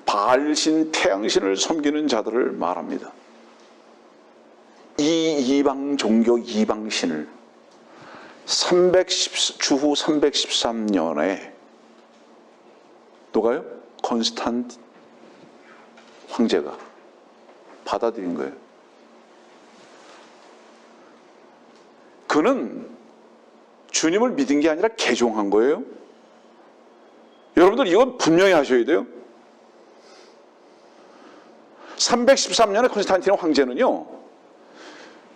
바알신, 태양신을 섬기는 자들을 말합니다. 이 이방 종교 이방신을 주후 313년에 누가요? 콘스탄틴 황제가 받아들인 거예요. 그는 주님을 믿은 게 아니라 개종한 거예요. 여러분들 이건 분명히 하셔야 돼요. 313년에 콘스탄틴 황제는요,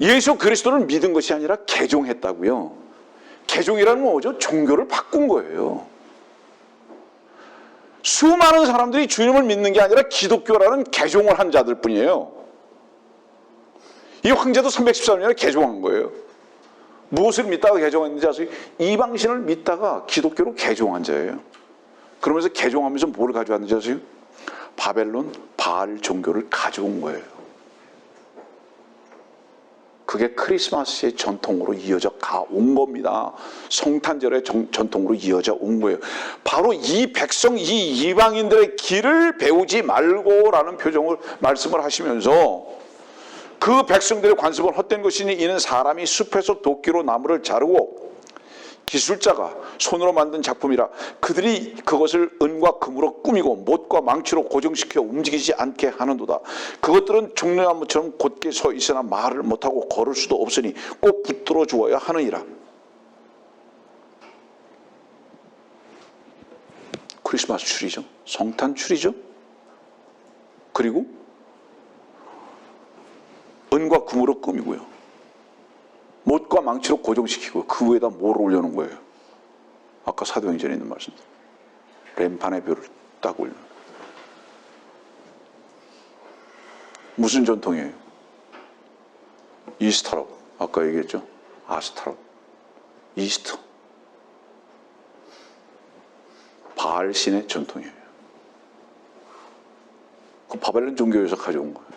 예수 그리스도를 믿은 것이 아니라 개종했다고요. 개종이라는 건 뭐죠? 종교를 바꾼 거예요. 수많은 사람들이 주님을 믿는 게 아니라 기독교라는 개종을 한 자들 뿐이에요. 이 황제도 314년에 개종한 거예요. 무엇을 믿다가 개종했는지 아세요? 이방신을 믿다가 기독교로 개종한 자예요. 그러면서 개종하면서 뭘 가져왔는지 아세요? 바벨론 바알 종교를 가져온 거예요. 그게 크리스마스의 전통으로 이어져 온 겁니다. 성탄절의 전통으로 이어져 온 거예요. 바로 이 백성, 이 이방인들의 길을 배우지 말고라는 말씀을 하시면서 그 백성들의 관습은 헛된 것이니 이는 사람이 숲에서 도끼로 나무를 자르고 기술자가 손으로 만든 작품이라 그들이 그것을 은과 금으로 꾸미고 못과 망치로 고정시켜 움직이지 않게 하는도다. 그것들은 종려나무처럼 곧게 서 있으나 말을 못하고 걸을 수도 없으니 꼭 붙들어 주어야 하느니라. 크리스마스 추리죠. 성탄 추리죠. 그리고 은과 금으로 꾸미고요. 못과 망치로 고정시키고 그 위에다 뭘 올려놓은 거예요? 아까 사도행전에 있는 말씀. 램판의 벼를 딱 올려. 무슨 전통이에요? 이스터라고. 아까 얘기했죠? 아스타라고. 이스터. 바알 신의 전통이에요. 그 바벨론 종교에서 가져온 거예요.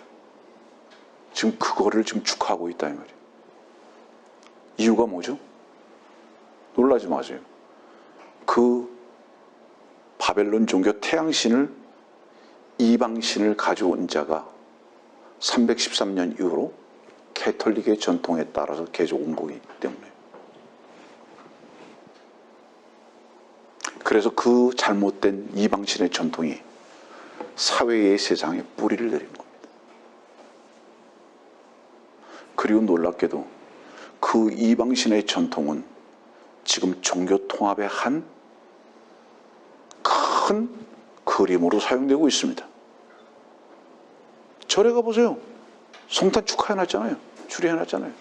지금 그거를 지금 축하하고 있다 이 말이에요. 이유가 뭐죠? 놀라지 마세요. 그 바벨론 종교 태양신을 이방신을 가져온 자가 313년 이후로 캐톨릭의 전통에 따라서 계속 온 거기 때문에. 그래서 그 잘못된 이방신의 전통이 사회의 세상에 뿌리를 내린 겁니다. 그리고 놀랍게도 그 이방신의 전통은 지금 종교 통합의 한 큰 그림으로 사용되고 있습니다. 절에 가보세요. 성탄 축하해놨잖아요. 추리해놨잖아요.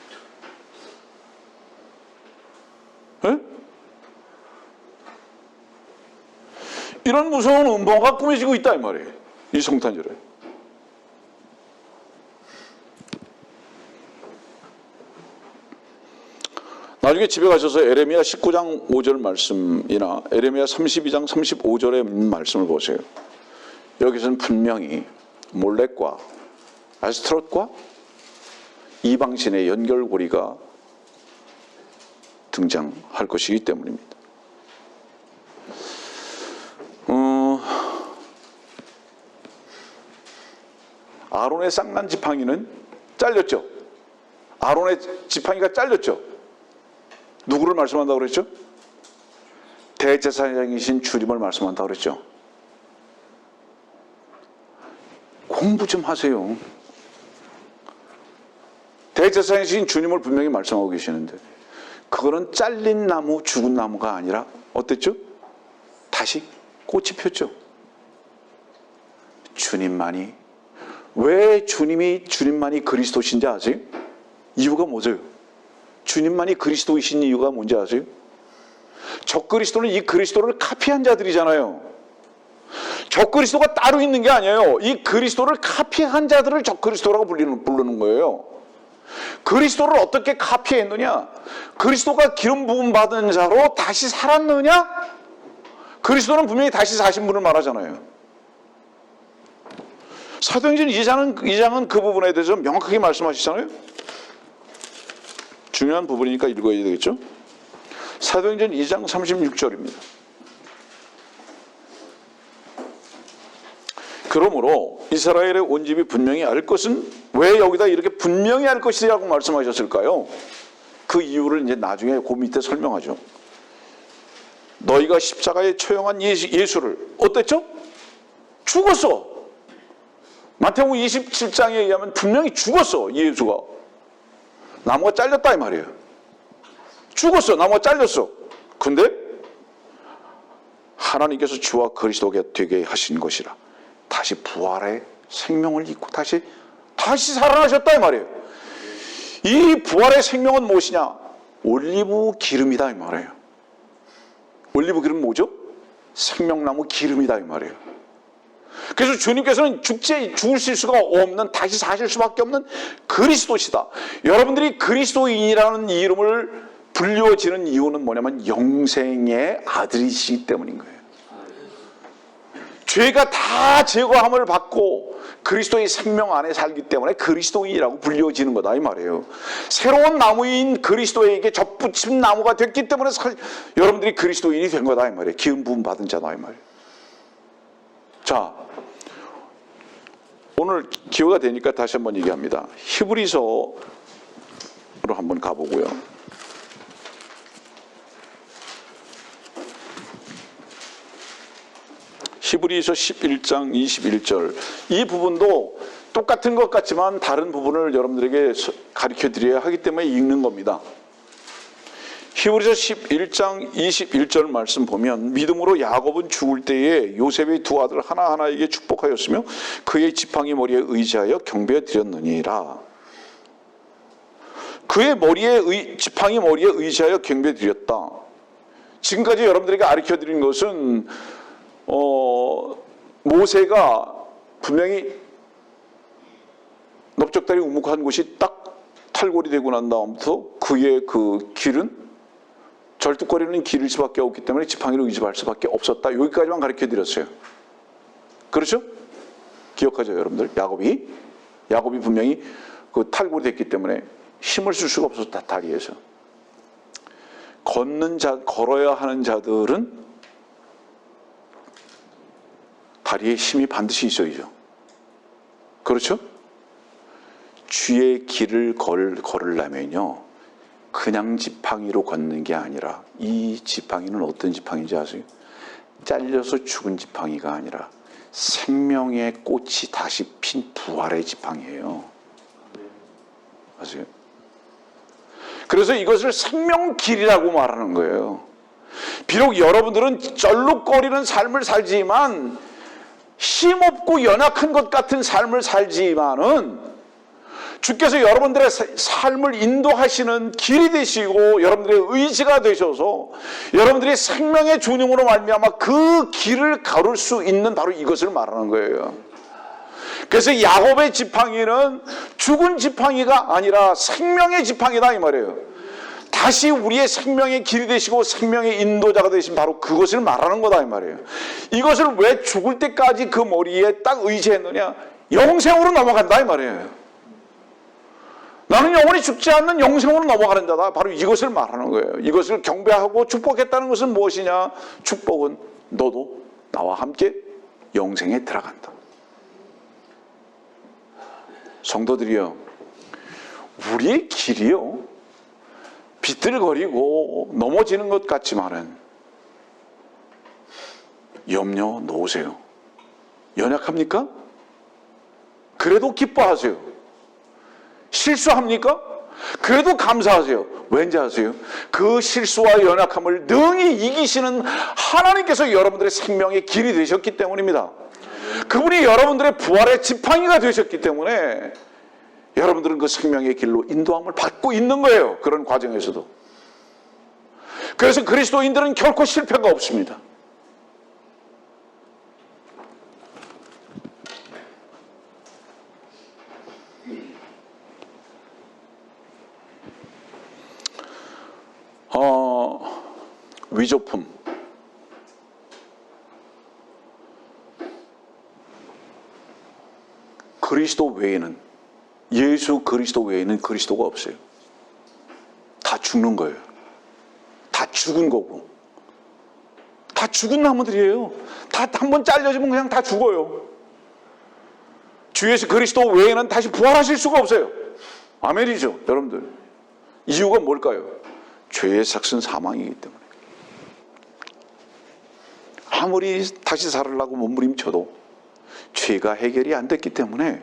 네? 이런 무서운 음모가 꾸며지고 있다 이 말이에요. 이 성탄절에. 나중에 집에 가셔서 에레미야 19장 5절 말씀이나 에레미야 32장 35절의 말씀을 보세요. 여기서는 분명히 몰렉과 아스트롯과 이방신의 연결고리가 등장할 것이기 때문입니다. 아론의 쌍난 지팡이는 잘렸죠. 아론의 지팡이가 잘렸죠. 누구를 말씀한다고 그랬죠? 대제사장이신 주님을 말씀한다고 그랬죠. 공부 좀 하세요. 대제사장이신 주님을 분명히 말씀하고 계시는데 그거는 잘린 나무, 죽은 나무가 아니라 어땠죠? 다시 꽃이 폈죠. 주님만이, 왜 주님만이 그리스도신지 아세요? 이유가 뭐죠? 주님만이 그리스도이신 이유가 뭔지 아세요? 적그리스도는 이 그리스도를 카피한 자들이잖아요. 적그리스도가 따로 있는 게 아니에요. 이 그리스도를 카피한 자들을 적그리스도라고 부르는 거예요. 그리스도를 어떻게 카피했느냐? 그리스도가 기름 부음 받은 자로 다시 살았느냐? 그리스도는 분명히 다시 사신 분을 말하잖아요. 사도행전 2장은 그 부분에 대해서 명확하게 말씀하시잖아요. 중요한 부분이니까 읽어야 되겠죠? 사도행전 2장 36절입니다. 그러므로 이스라엘의 온 집이 분명히 알 것은, 왜 여기다 이렇게 분명히 알 것이라고 말씀하셨을까요? 그 이유를 이제 나중에 그 밑에 설명하죠. 너희가 십자가에 처형한 예수를 어땠죠? 죽었어. 마태복음 27장에 의하면 분명히 죽었어. 예수가. 나무가 잘렸다 이 말이에요. 죽었어. 나무가 잘렸어. 근데 하나님께서 주와 그리스도가 되게 하신 것이라 다시 부활의 생명을 입고 다시 살아나셨다 이 말이에요. 이 부활의 생명은 무엇이냐? 올리브 기름이다 이 말이에요. 올리브 기름 뭐죠? 생명나무 기름이다 이 말이에요. 그래서 주님께서는 죽으실 수가 없는, 다시 사실 수밖에 없는 그리스도시다. 여러분들이 그리스도인이라는 이름을 불리워지는 이유는 뭐냐면 영생의 아들이시기 때문인 거예요. 죄가 다 제거함을 받고 그리스도의 생명 안에 살기 때문에 그리스도인이라고 불리워지는 거다 이 말이에요. 새로운 나무인 그리스도에게 접붙인 나무가 됐기 때문에 여러분들이 그리스도인이 된 거다 이 말이에요. 기름 부음 받은 자다 이 말이에요. 자, 오늘 기회가 되니까 다시 한번 얘기합니다. 히브리서로 한번 가보고요. 히브리서 11장 21절, 이 부분도 똑같은 것 같지만 다른 부분을 여러분들에게 가르쳐 드려야 하기 때문에 읽는 겁니다. 히브리서 11장 21절 말씀 보면, 믿음으로 야곱은 죽을 때에 요셉의 두 아들 하나하나에게 축복하였으며 그의 지팡이 머리에 의지하여 경배해 드렸느니라. 그의 지팡이 머리에 의지하여 경배해 드렸다. 지금까지 여러분들에게 가르쳐 드린 것은 모세가 분명히 넓적다리 우묵한 곳이 딱 탈골이 되고 난 다음부터 그의 그 길은 절뚝거리는 길일 수밖에 없기 때문에 지팡이를 의지할 수밖에 없었다. 여기까지만 가르쳐 드렸어요. 그렇죠? 기억하죠 여러분들? 야곱이 분명히 그 탈골이 됐기 때문에 힘을 쓸 수가 없었다. 다리에서 걸어야 하는 자들은 다리에 힘이 반드시 있어야죠. 그렇죠? 주의 길을 걸으려면요, 그냥 지팡이로 걷는 게 아니라, 이 지팡이는 어떤 지팡이인지 아세요? 잘려서 죽은 지팡이가 아니라 생명의 꽃이 다시 핀 부활의 지팡이에요. 아세요? 그래서 이것을 생명길이라고 말하는 거예요. 비록 여러분들은 쩔룩거리는 삶을 살지만, 힘없고 연약한 것 같은 삶을 살지만은 주께서 여러분들의 삶을 인도하시는 길이 되시고 여러분들의 의지가 되셔서 여러분들이 생명의 주님으로 말미암아 그 길을 걸을 수 있는, 바로 이것을 말하는 거예요. 그래서 야곱의 지팡이는 죽은 지팡이가 아니라 생명의 지팡이다 이 말이에요. 다시 우리의 생명의 길이 되시고 생명의 인도자가 되신 바로 그것을 말하는 거다 이 말이에요. 이것을 왜 죽을 때까지 그 머리에 딱 의지했느냐? 영생으로 넘어간다 이 말이에요. 나는 영원히 죽지 않는 영생으로 넘어가는 자다. 바로 이것을 말하는 거예요. 이것을 경배하고 축복했다는 것은 무엇이냐? 축복은 너도 나와 함께 영생에 들어간다. 성도들이요, 우리의 길이요, 비틀거리고 넘어지는 것 같지만은 염려 놓으세요. 연약합니까? 그래도 기뻐하세요. 실수합니까? 그래도 감사하세요. 왠지 아세요? 그 실수와 연약함을 능히 이기시는 하나님께서 여러분들의 생명의 길이 되셨기 때문입니다. 그분이 여러분들의 부활의 지팡이가 되셨기 때문에 여러분들은 그 생명의 길로 인도함을 받고 있는 거예요. 그런 과정에서도. 그래서 그리스도인들은 결코 실패가 없습니다. 위조품. 그리스도 외에는, 예수 그리스도 외에는 그리스도가 없어요. 다 죽는 거예요. 다 죽은 거고. 다 죽은 나무들이에요. 다 한 번 잘려지면 그냥 다 죽어요. 주 예수 그리스도 외에는 다시 부활하실 수가 없어요. 아멘이죠, 여러분들. 이유가 뭘까요? 죄의 삭은 사망이기 때문에. 아무리 다시 살으려고 몸부림쳐도 죄가 해결이 안 됐기 때문에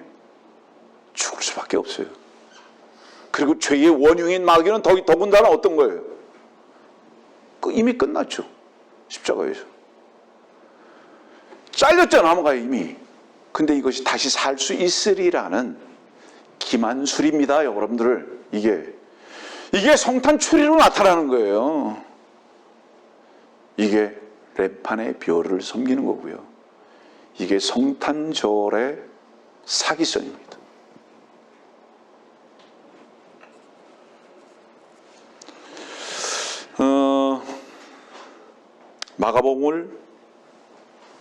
죽을 수밖에 없어요. 그리고 죄의 원흉인 마귀는 더군다나 어떤 거예요? 이미 끝났죠. 십자가에서. 잘렸잖아, 나무가 이미. 근데 이것이 다시 살 수 있으리라는 기만술입니다, 여러분들. 이게 성탄 추리로 나타나는 거예요. 이게 램판의 별을 섬기는 거고요. 이게 성탄절의 사기성입니다. 마가복음을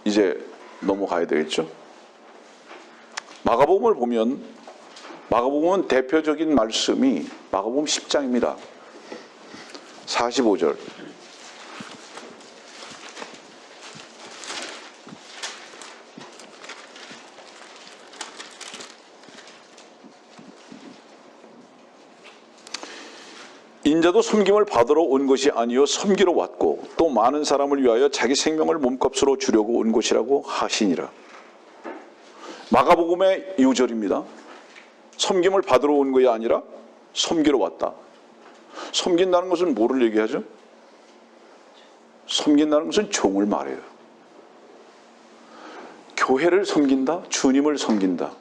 이제 넘어가야 되겠죠. 마가복음을 보면 마가복음은 대표적인 말씀이 마가복음 10장입니다. 45절. 인자도 섬김을 받으러 온 것이 아니요 섬기러 왔고 또 많은 사람을 위하여 자기 생명을 몸값으로 주려고 온 것이라고 하시니라. 마가복음의 2절입니다. 섬김을 받으러 온 것이 아니라 섬기러 왔다. 섬긴다는 것은 뭐를 얘기하죠? 섬긴다는 것은 종을 말해요. 교회를 섬긴다, 주님을 섬긴다.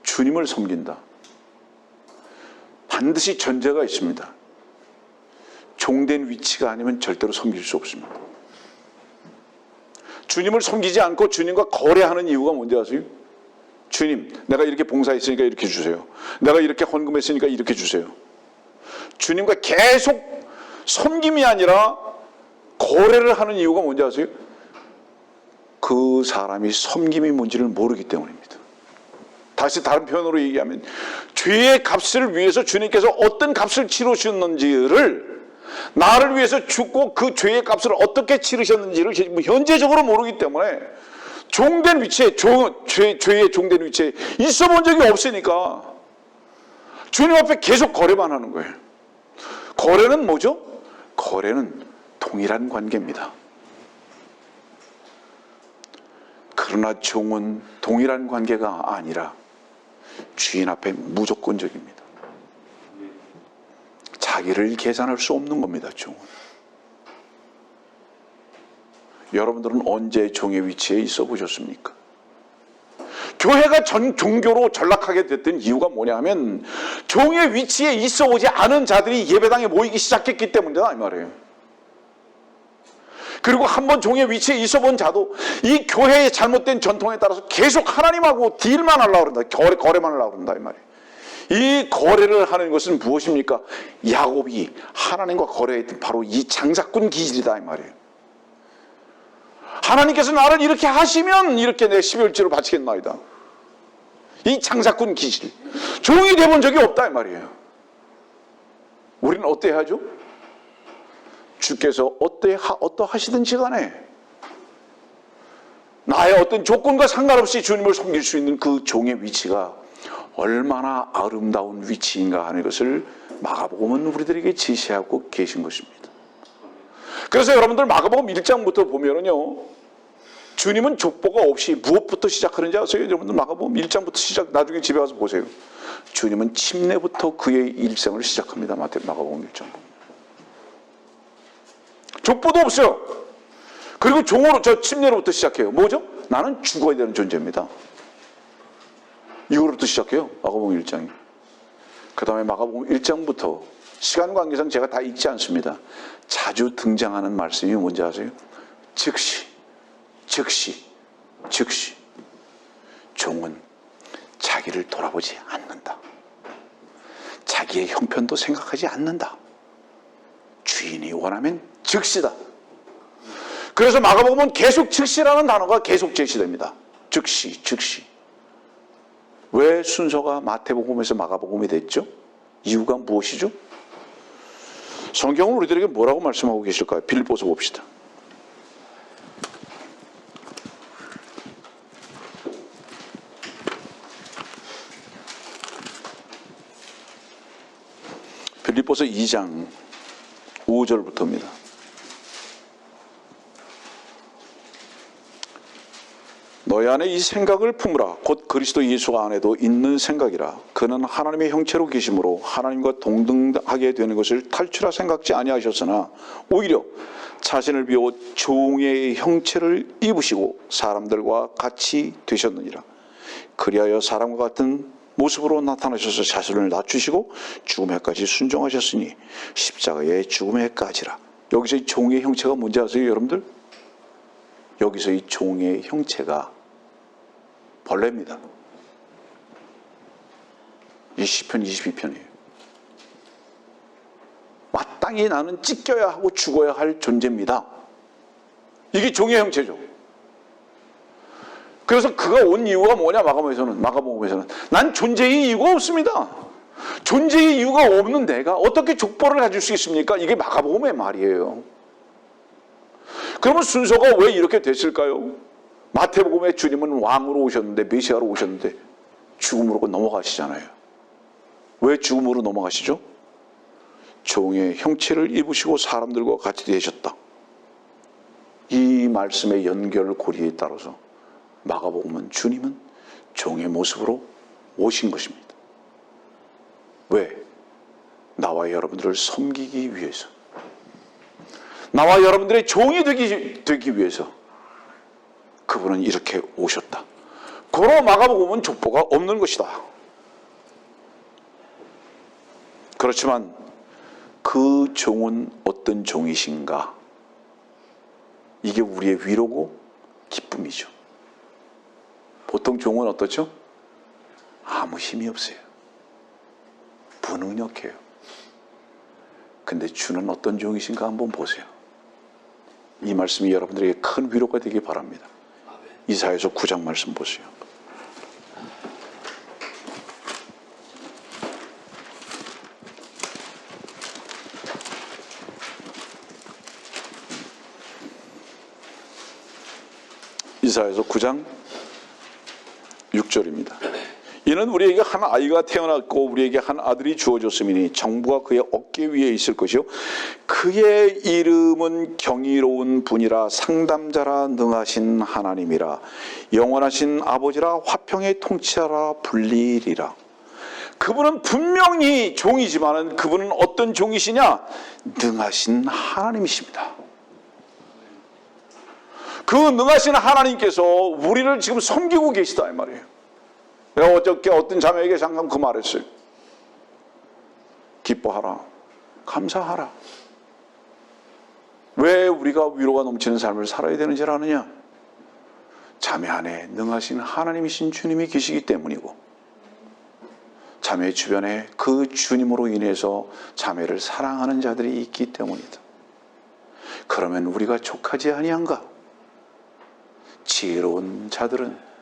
주님을 섬긴다. 반드시 전제가 있습니다. 종된 위치가 아니면 절대로 섬길 수 없습니다. 주님을 섬기지 않고 주님과 거래하는 이유가 뭔지 아세요? 주님, 내가 이렇게 봉사했으니까 이렇게 주세요. 내가 이렇게 헌금했으니까 이렇게 주세요. 주님과 계속 섬김이 아니라 거래를 하는 이유가 뭔지 아세요? 그 사람이 섬김이 뭔지를 모르기 때문입니다. 다시 다른 표현으로 얘기하면 죄의 값을 위해서 주님께서 어떤 값을 치르셨는지를 나를 위해서 죽고 그 죄의 값을 어떻게 치르셨는지를 현재적으로 모르기 때문에 종된 위치에 죄의 종된 위치에 있어 본 적이 없으니까 주님 앞에 계속 거래만 하는 거예요. 거래는 뭐죠? 거래는 동일한 관계입니다. 그러나 종은 동일한 관계가 아니라 주인 앞에 무조건적입니다. 자기를 계산할 수 없는 겁니다. 종은. 여러분들은 언제 종의 위치에 있어 보셨습니까? 교회가 종교로 전락하게 됐던 이유가 뭐냐 하면 종의 위치에 있어 오지 않은 자들이 예배당에 모이기 시작했기 때문이다 이 말이에요. 그리고 한번 종의 위치에 있어 본 자도 이 교회의 잘못된 전통에 따라서 계속 하나님하고 딜만 하려고 그런다. 거래만 하려고 그런다 이 말이에요. 이 거래를 하는 것은 무엇입니까? 야곱이 하나님과 거래했던 바로 이 장사꾼 기질이다 이 말이에요. 하나님께서 나를 이렇게 하시면 이렇게 내 12월째로 바치겠나이다. 이 장사꾼 기질. 종이 돼본 적이 없다 이 말이에요. 우리는 어때야 하죠? 주께서 어떠하시든지 간에 나의 어떤 조건과 상관없이 주님을 섬길 수 있는 그 종의 위치가 얼마나 아름다운 위치인가 하는 것을 마가복음은 우리들에게 제시하고 계신 것입니다. 그래서 여러분들 마가복음 1장부터 보면은요, 주님은 족보가 없이 무엇부터 시작하는지 아세요? 여러분들 마가복음 1장부터 나중에 집에 가서 보세요. 주님은 침례부터 그의 일생을 시작합니다. 마가복음 1장. 족보도 없어요. 그리고 종으로 침례로부터 시작해요. 뭐죠? 나는 죽어야 되는 존재입니다. 이거로부터 시작해요. 마가복음 1장이. 그 다음에 마가복음 1장부터 시간 관계상 제가 다 읽지 않습니다. 자주 등장하는 말씀이 뭔지 아세요? 즉시. 종은 자기를 돌아보지 않는다. 자기의 형편도 생각하지 않는다. 주인이 원하면 즉시다. 그래서 마가복음은 계속 즉시라는 단어가 계속 제시됩니다. 즉시. 왜 순서가 마태복음에서 마가복음이 됐죠? 이유가 무엇이죠? 성경은 우리들에게 뭐라고 말씀하고 계실까요? 빌립보서 봅시다. 빌립보서 2장 5절부터입니다. 너희 안에 이 생각을 품으라. 곧 그리스도 예수 안에도 있는 생각이라. 그는 하나님의 형체로 계심으로 하나님과 동등하게 되는 것을 탈출하 생각지 아니하셨으나 오히려 자신을 비워 종의 형체를 입으시고 사람들과 같이 되셨느니라. 그리하여 사람과 같은 모습으로 나타나셔서 자신을 낮추시고 죽음에까지 순종하셨으니 십자가의 죽음에까지라. 여기서 이 종의 형체가 뭔지 아세요, 여러분들? 여기서 이 종의 형체가 벌레입니다. 이 시편 22편이에요. 마땅히 나는 찢겨야 하고 죽어야 할 존재입니다. 이게 종의 형체죠. 그래서 그가 온 이유가 뭐냐? 마가복음에서는 난 존재의 이유가 없습니다. 존재의 이유가 없는 내가 어떻게 족보를 가질 수 있습니까? 이게 마가복음의 말이에요. 그러면 순서가 왜 이렇게 됐을까요? 마태복음에 주님은 왕으로 오셨는데, 메시아로 오셨는데 죽음으로 넘어가시잖아요. 왜 죽음으로 넘어가시죠? 종의 형체를 입으시고 사람들과 같이 되셨다. 이 말씀의 연결 고리에 따라서 마가복음은 주님은 종의 모습으로 오신 것입니다. 왜? 나와 여러분들을 섬기기 위해서, 나와 여러분들의 종이 되기 위해서 그분은 이렇게 오셨다. 고로 마가복음은 족보가 없는 것이다. 그렇지만 그 종은 어떤 종이신가? 이게 우리의 위로고 기쁨이죠. 보통 종은 어떻죠? 아무 힘이 없어요. 무능력해요. 근데 주는 어떤 종이신가 한번 보세요. 이 말씀이 여러분들에게 큰 위로가 되기 바랍니다. 이사야서 9장 말씀 보세요. 이사야서 9장 6절입니다. 이는 우리에게 한 아이가 태어났고 우리에게 한 아들이 주어졌음이니 정부가 그의 어깨 위에 있을 것이요 그의 이름은 경이로운 분이라 상담자라 능하신 하나님이라 영원하신 아버지라 화평의 통치하라 불리리라. 그분은 분명히 종이지만 그분은 어떤 종이시냐? 능하신 하나님이십니다. 그 능하신 하나님께서 우리를 지금 섬기고 계시다 이 말이에요. 내가 어저께 어떤 자매에게 잠깐 그 말했어요. 기뻐하라. 감사하라. 왜 우리가 위로가 넘치는 삶을 살아야 되는지 아느냐? 자매 안에 능하신 하나님이신 주님이 계시기 때문이고 자매 주변에 그 주님으로 인해서 자매를 사랑하는 자들이 있기 때문이다. 그러면 우리가 족하지 아니한가? 지혜로운 자들은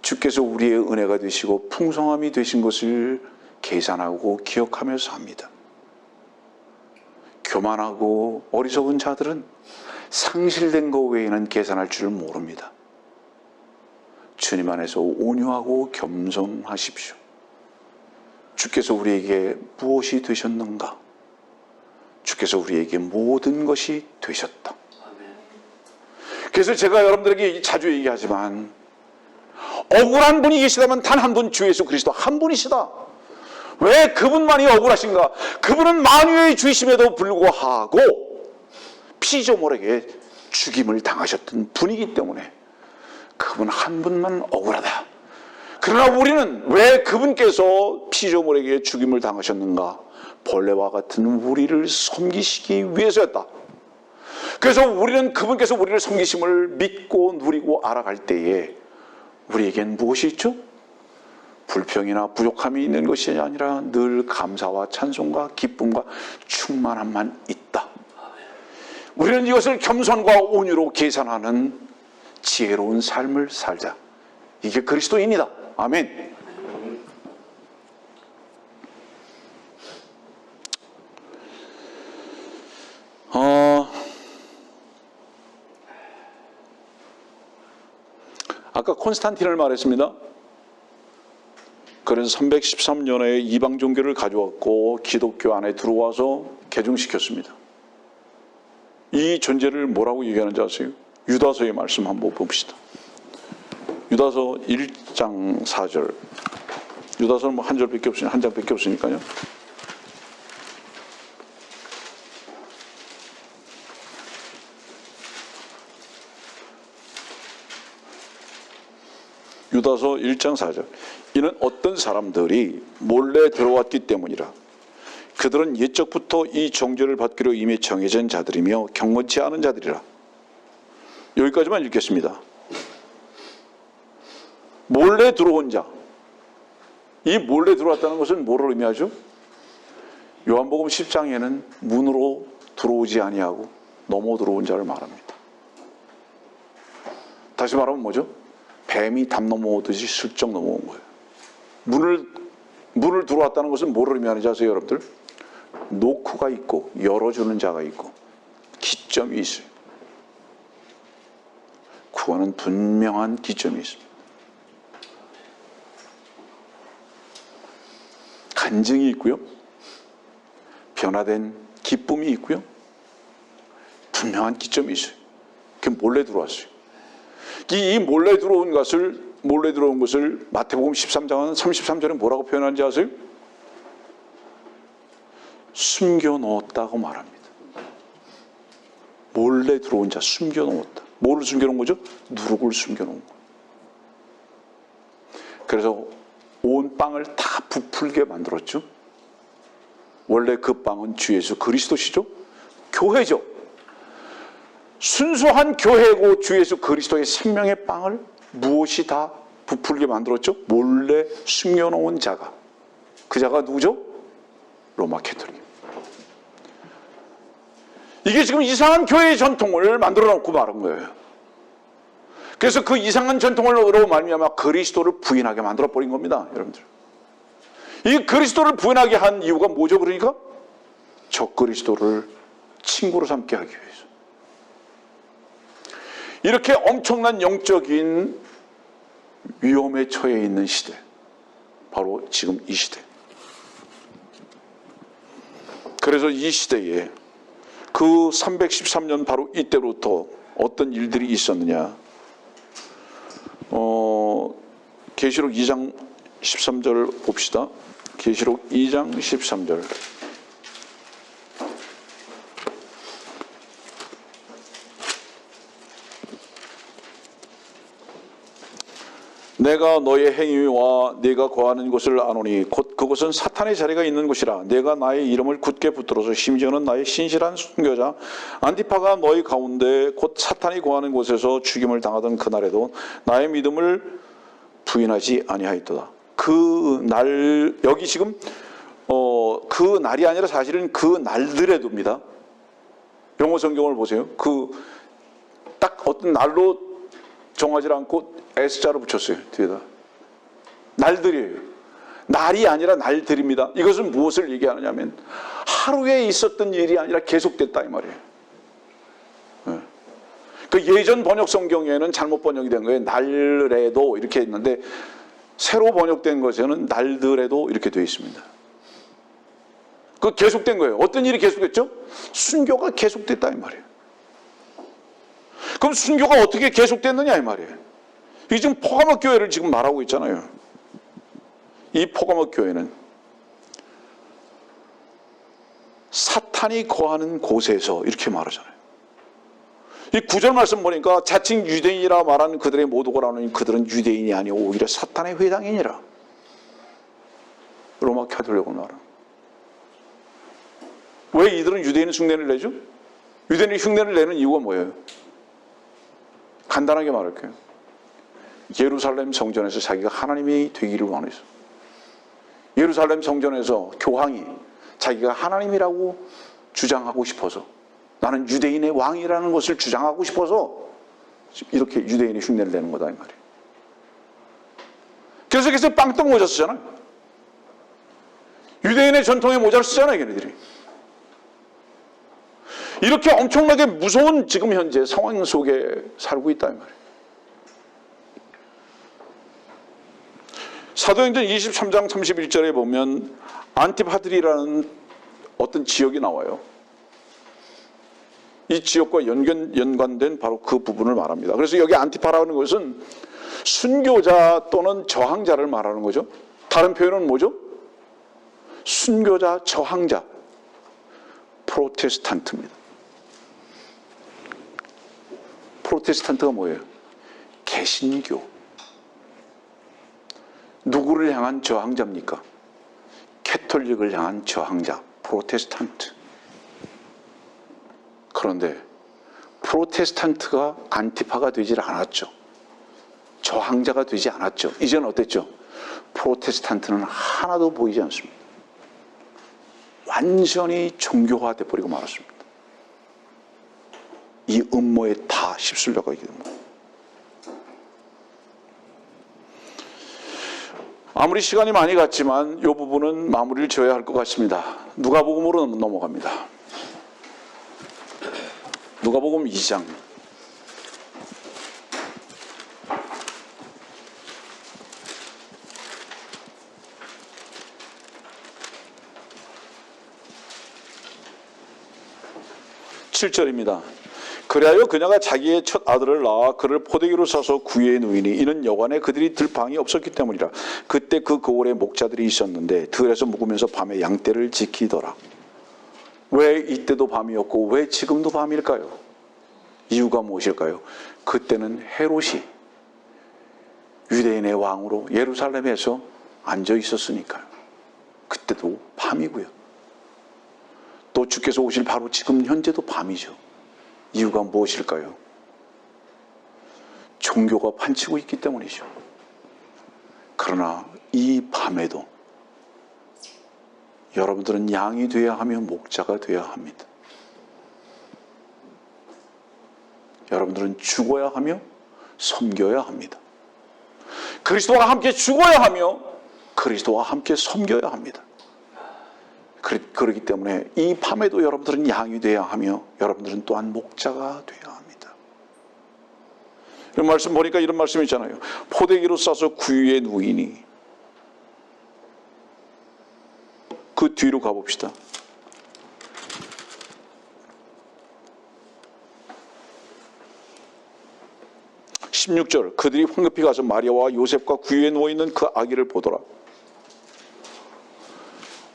주께서 우리의 은혜가 되시고 풍성함이 되신 것을 계산하고 기억하면서 합니다. 교만하고 어리석은 자들은 상실된 것 외에는 계산할 줄 모릅니다. 주님 안에서 온유하고 겸손하십시오. 주께서 우리에게 무엇이 되셨는가? 주께서 우리에게 모든 것이 되셨다. 그래서 제가 여러분들에게 자주 얘기하지만 억울한 분이 계시다면 단 한 분 주 예수 그리스도 한 분이시다. 왜 그분만이 억울하신가? 그분은 만유의 주이심에도 불구하고 피조물에게 죽임을 당하셨던 분이기 때문에 그분 한 분만 억울하다. 그러나 우리는 왜 그분께서 피조물에게 죽임을 당하셨는가? 벌레와 같은 우리를 섬기시기 위해서였다. 그래서 우리는 그분께서 우리를 섬기심을 믿고 누리고 알아갈 때에 우리에겐 무엇이 있죠? 불평이나 부족함이 있는 것이 아니라 늘 감사와 찬송과 기쁨과 충만함만 있다. 우리는 이것을 겸손과 온유로 계산하는 지혜로운 삶을 살자. 이게 그리스도인이다. 아멘. 아까 콘스탄틴을 말했습니다. 그래서 313년에 이방 종교를 가져왔고 기독교 안에 들어와서 개종시켰습니다. 이 존재를 뭐라고 얘기하는지 아세요? 유다서의 말씀 한번 봅시다. 유다서 1장 4절. 유다서는 뭐 한 절밖에 없으니까, 한 장밖에 없으니까요. 유다서 1장 4절. 이는 어떤 사람들이 몰래 들어왔기 때문이라. 그들은 옛적부터 이 정죄를 받기로 이미 정해진 자들이며 경건치 않은 자들이라. 여기까지만 읽겠습니다. 몰래 들어온 자. 이 몰래 들어왔다는 것은 뭐를 의미하죠? 요한복음 10장에는 문으로 들어오지 아니하고 넘어 들어온 자를 말합니다. 다시 말하면 뭐죠? 뱀이 담 넘어오듯이 슬쩍 넘어온 거예요. 문을 들어왔다는 것은 뭐를 의미하는지 아세요, 여러분들? 노크가 있고 열어주는 자가 있고 기점이 있어요. 구원은 분명한 기점이 있습니다. 간증이 있고요. 변화된 기쁨이 있고요. 분명한 기점이 있어요. 그게 몰래 들어왔어요. 이 몰래 들어온 것을 마태복음 13장은 33절에 뭐라고 표현하는지 아세요? 숨겨놓았다고 말합니다. 몰래 들어온 자, 숨겨놓았다. 뭐를 숨겨놓은 거죠? 누룩을 숨겨놓은 거예요. 그래서 온 빵을 다 부풀게 만들었죠. 원래 그 빵은 주 예수 그리스도시죠. 교회죠. 순수한 교회고 주 예수 그리스도의 생명의 빵을 무엇이 다 부풀게 만들었죠? 몰래 숨겨놓은 자가. 그 자가 누구죠? 로마 캐톨릭. 이게 지금 이상한 교회의 전통을 만들어 놓고 말한 거예요. 그래서 그 이상한 전통으로 말미암아 그리스도를 부인하게 만들어 버린 겁니다, 여러분들. 이 그리스도를 부인하게 한 이유가 뭐죠? 그러니까 적 그리스도를 친구로 삼게 하기 위해서. 이렇게 엄청난 영적인 위험에 처해 있는 시대, 바로 지금 이 시대. 그래서 이 시대에 그 313년 바로 이때부터 어떤 일들이 있었느냐. 계시록 2장 13절 봅시다. 계시록 2장 13절. 내가 너의 행위와 네가 거하는 곳을 아노니 곧 그곳은 사탄의 자리가 있는 곳이라. 내가 나의 이름을 굳게 붙들어서 심지어는 나의 신실한 순교자 안티파가 너희 가운데 곧 사탄이 거하는 곳에서 죽임을 당하던 그날에도 나의 믿음을 부인하지 아니하였도다. 그 날, 여기 지금 그 날이 아니라 사실은 그 날들에도입니다. 영어 성경을 보세요. 딱 어떤 날로 정하지 않고 S자로 붙였어요. 뒤에다. 날들이에요. 날이 아니라 날들입니다. 이것은 무엇을 얘기하느냐면 하루에 있었던 일이 아니라 계속됐다 이 말이에요. 그 예전 번역 성경에는 잘못 번역이 된 거예요. 날에도 이렇게 했는데 새로 번역된 것에는 날들에도 이렇게 되어 있습니다. 그 계속된 거예요. 어떤 일이 계속됐죠? 순교가 계속됐다 이 말이에요. 그럼 순교가 어떻게 계속됐느냐 이 말이에요. 이게 지금 포가모 교회를 지금 말하고 있잖아요. 이 포가모 교회는 사탄이 거하는 곳에서 이렇게 말하잖아요. 이 9절 말씀 보니까 자칭 유대인이라 말하는 그들의 모독을 그들은 유대인이 아니오 오히려 사탄의 회당이니라. 로마 캐톨릭으로 말합니다. 왜 이들은 유대인 흉내를 내죠? 유대인이 흉내를 내는 이유가 뭐예요? 간단하게 말할게요. 예루살렘 성전에서 자기가 하나님이 되기를 원해서, 예루살렘 성전에서 교황이 자기가 하나님이라고 주장하고 싶어서, 나는 유대인의 왕이라는 것을 주장하고 싶어서 이렇게 유대인의 흉내를 내는 거다 이 말이에요. 그래서 빵떡 모자 쓰잖아요. 유대인의 전통의 모자를 쓰잖아요, 걔네들이. 이렇게 엄청나게 무서운 지금 현재 상황 속에 살고 있다 이 말이에요. 사도행전 23장 31절에 보면 안티파들이라는 어떤 지역이 나와요. 이 지역과 연관된 바로 그 부분을 말합니다. 그래서 여기 안티파라는 것은 순교자 또는 저항자를 말하는 거죠. 다른 표현은 뭐죠? 순교자, 저항자, 프로테스탄트입니다. 프로테스탄트가 뭐예요? 개신교. 누구를 향한 저항자입니까? 캐톨릭을 향한 저항자, 프로테스탄트. 그런데 프로테스탄트가 안티파가 되질 않았죠. 저항자가 되지 않았죠. 이제는 어땠죠? 프로테스탄트는 하나도 보이지 않습니다. 완전히 종교화돼 버리고 말았습니다. 이 음모에 다 휩쓸려가게 됩니다. 아무리 시간이 많이 갔지만 이 부분은 마무리를 지어야 할 것 같습니다. 누가복음으로 넘어갑니다. 누가복음 2장. (7절입니다) 그리하여 그녀가 자기의 첫 아들을 낳아 그를 포대기로 싸서 구유에 누이니 이는 여관에 그들이 들 방이 없었기 때문이라. 그때 그 거울에 목자들이 있었는데 들에서 묵으면서 밤에 양떼를 지키더라. 왜 이때도 밤이었고 왜 지금도 밤일까요? 이유가 무엇일까요? 그때는 헤롯이 유대인의 왕으로 예루살렘에서 앉아 있었으니까요. 그때도 밤이고요. 또 주께서 오실 바로 지금 현재도 밤이죠. 이유가 무엇일까요? 종교가 판치고 있기 때문이죠. 그러나 이 밤에도 여러분들은 양이 되어야 하며 목자가 되어야 합니다. 여러분들은 죽어야 하며 섬겨야 합니다. 그리스도와 함께 죽어야 하며 그리스도와 함께 섬겨야 합니다. 그렇기 때문에 이 밤에도 여러분들은 양이 되어야 하며 여러분들은 또한 목자가 되어야 합니다. 이런 말씀 보니까 이런 말씀이 있잖아요. 포대기로 싸서 구유에 누이니. 그 뒤로 가봅시다. (16절) 그들이 황급히 가서 마리아와 요셉과 구유에 누워있는 그 아기를 보더라.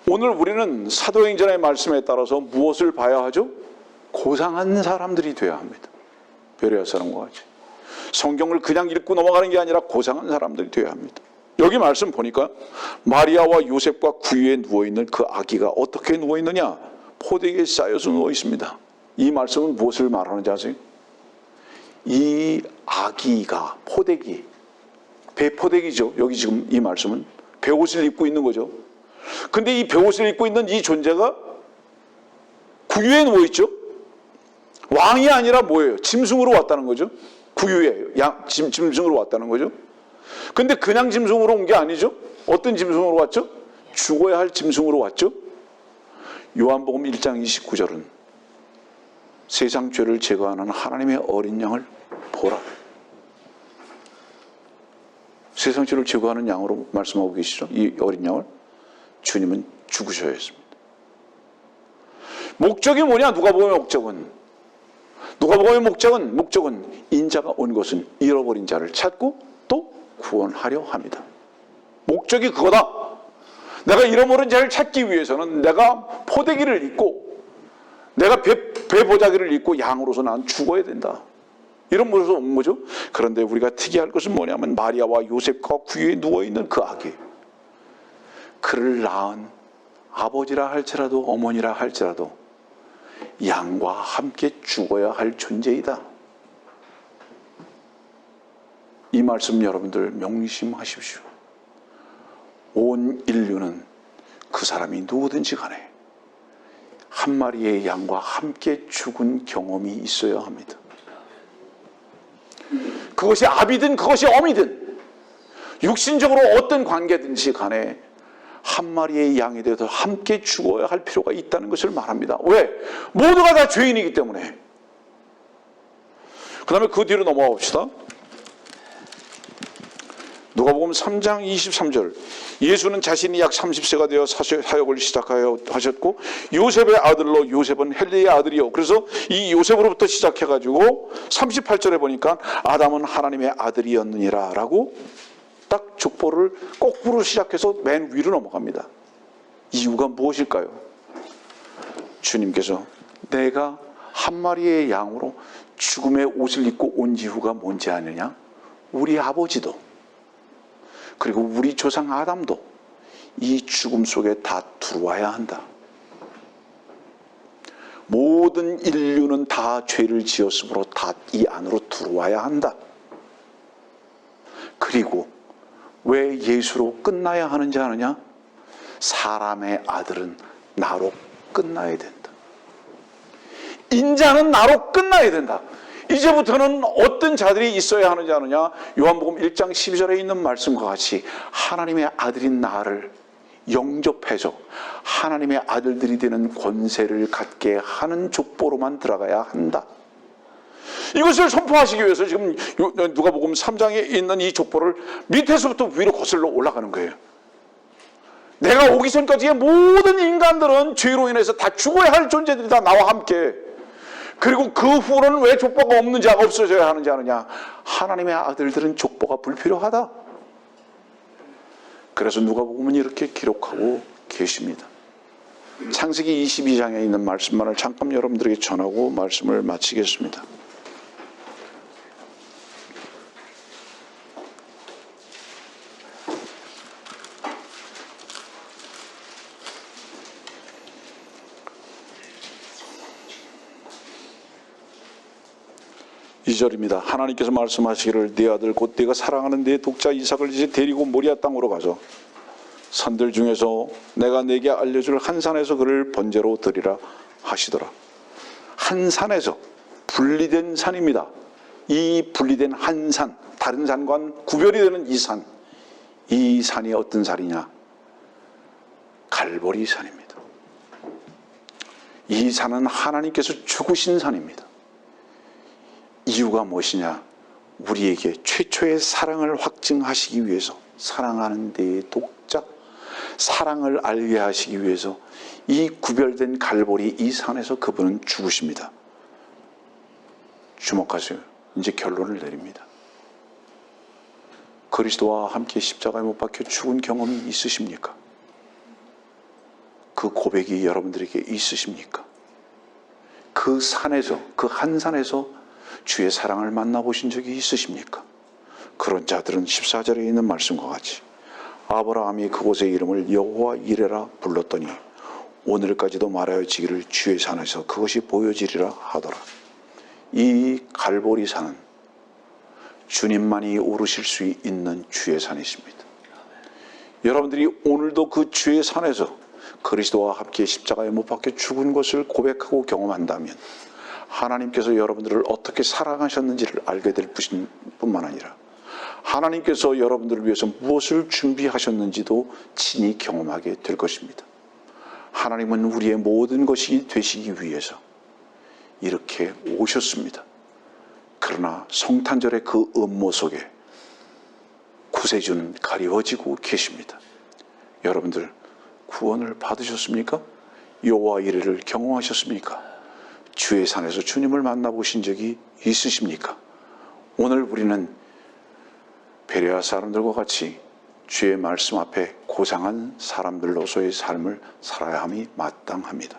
오늘 우리는 사도행전의 말씀에 따라서 무엇을 봐야 하죠? 고상한 사람들이 되어야 합니다. 베레아 사람과 같이. 성경을 그냥 읽고 넘어가는 게 아니라 고상한 사람들이 되어야 합니다. 여기 말씀 보니까 마리아와 요셉과 구유에 누워있는 그 아기가 어떻게 누워있느냐? 포대기에 쌓여서 누워있습니다. 이 말씀은 무엇을 말하는지 아세요? 이 아기가 포대기, 배포대기죠. 여기 지금 이 말씀은 배옷을 입고 있는 거죠. 근데 이 배옷을 입고 있는 이 존재가 구유에 누워있죠. 왕이 아니라 뭐예요? 짐승으로 왔다는 거죠. 구유에 짐승으로 왔다는 거죠. 근데 그냥 짐승으로 온 게 아니죠. 어떤 짐승으로 왔죠? 죽어야 할 짐승으로 왔죠. 요한복음 1장 29절은 세상 죄를 제거하는 하나님의 어린 양을 보라. 세상 죄를 제거하는 양으로 말씀하고 계시죠. 이 어린 양을 주님은 죽으셔야 했습니다. 목적이 뭐냐? 누가복음의 목적은 인자가 온 것은 잃어버린 자를 찾고 또 구원하려 합니다. 목적이 그거다. 내가 잃어버린 자를 찾기 위해서는 내가 포대기를 입고 내가 배보자기를 입고 양으로서 난 죽어야 된다. 이런 모습에서 온 거죠. 그런데 우리가 특이할 것은 뭐냐면 마리아와 요셉과 구유에 누워있는 그 아기, 그를 낳은 아버지라 할지라도 어머니라 할지라도 양과 함께 죽어야 할 존재이다. 이 말씀 여러분들 명심하십시오. 온 인류는 그 사람이 누구든지 간에 한 마리의 양과 함께 죽은 경험이 있어야 합니다. 그것이 아비든 그것이 어미든 육신적으로 어떤 관계든지 간에 한 마리의 양에 대해서 함께 죽어야 할 필요가 있다는 것을 말합니다. 왜? 모두가 다 죄인이기 때문에. 그 다음에 그 뒤로 넘어가 봅시다. 누가복음 3장 23절 예수는 자신이 약 30세가 되어 사역을 시작하셨고 요셉의 아들로, 요셉은 헬리의 아들이요. 그래서 이 요셉으로부터 시작해가지고 38절에 보니까 아담은 하나님의 아들이었느니라 라고 딱 족보를 거꾸로 시작해서 맨 위로 넘어갑니다. 이유가 무엇일까요? 주님께서 내가 한 마리의 양으로 죽음의 옷을 입고 온 이유가 뭔지 아느냐? 우리 아버지도 그리고 우리 조상 아담도 이 죽음 속에 다 들어와야 한다. 모든 인류는 다 죄를 지었으므로 다 이 안으로 들어와야 한다. 그리고 왜 예수로 끝나야 하는지 아느냐? 사람의 아들은 나로 끝나야 된다. 인자는 나로 끝나야 된다. 이제부터는 어떤 자들이 있어야 하는지 아느냐? 요한복음 1장 12절에 있는 말씀과 같이 하나님의 아들인 나를 영접해서 하나님의 아들들이 되는 권세를 갖게 하는 족보로만 들어가야 한다. 이것을 선포하시기 위해서 지금 누가복음 3장에 있는 이 족보를 밑에서부터 위로 거슬러 올라가는 거예요. 내가 오기 전까지의 모든 인간들은 죄로 인해서 다 죽어야 할 존재들이다. 나와 함께. 그리고 그 후로는 왜 족보가 없는지, 없어져야 하는지 아느냐? 하나님의 아들들은 족보가 불필요하다. 그래서 누가복음은 이렇게 기록하고 계십니다. 창세기 22장에 있는 말씀만을 잠깐 여러분들에게 전하고 말씀을 마치겠습니다. (2절입니다) 하나님께서 말씀하시기를 네 아들 곧 네가 사랑하는 네 독자 이삭을 이제 데리고 모리아 땅으로 가서 산들 중에서 내가 네게 알려줄 한 산에서 그를 번제로 드리라 하시더라. 한 산에서 분리된 산입니다. 이 분리된 한 산, 다른 산과는 구별이 되는 이 산, 이 산이 어떤 산이냐? 갈보리 산입니다. 이 산은 하나님께서 죽으신 산입니다. 이유가 무엇이냐? 우리에게 최초의 사랑을 확증하시기 위해서, 사랑하는 데의 독자, 사랑을 알게 하시기 위해서 이 구별된 갈보리 이 산에서 그분은 죽으십니다. 주목하세요. 이제 결론을 내립니다. 그리스도와 함께 십자가에 못 박혀 죽은 경험이 있으십니까? 그 고백이 여러분들에게 있으십니까? 그 산에서, 그 한 산에서 주의 사랑을 만나보신 적이 있으십니까? 그런 자들은 14절에 있는 말씀과 같이 아브라함이 그곳의 이름을 여호와 이레라 불렀더니 오늘까지도 말하여지기를 주의 산에서 그것이 보여지리라 하더라. 이 갈보리 산은 주님만이 오르실 수 있는 주의 산이십니다. 여러분들이 오늘도 그 주의 산에서 그리스도와 함께 십자가에 못 박혀 죽은 것을 고백하고 경험한다면 하나님께서 여러분들을 어떻게 사랑하셨는지를 알게 될 뿐만 아니라 하나님께서 여러분들을 위해서 무엇을 준비하셨는지도 친히 경험하게 될 것입니다. 하나님은 우리의 모든 것이 되시기 위해서 이렇게 오셨습니다. 그러나 성탄절의 그 음모 속에 구세주는 가리워지고 계십니다. 여러분들 구원을 받으셨습니까? 여호와 이레를 경험하셨습니까? 주의 산에서 주님을 만나보신 적이 있으십니까? 오늘 우리는 베레아 사람들과 같이 주의 말씀 앞에 고상한 사람들로서의 삶을 살아야 함이 마땅합니다.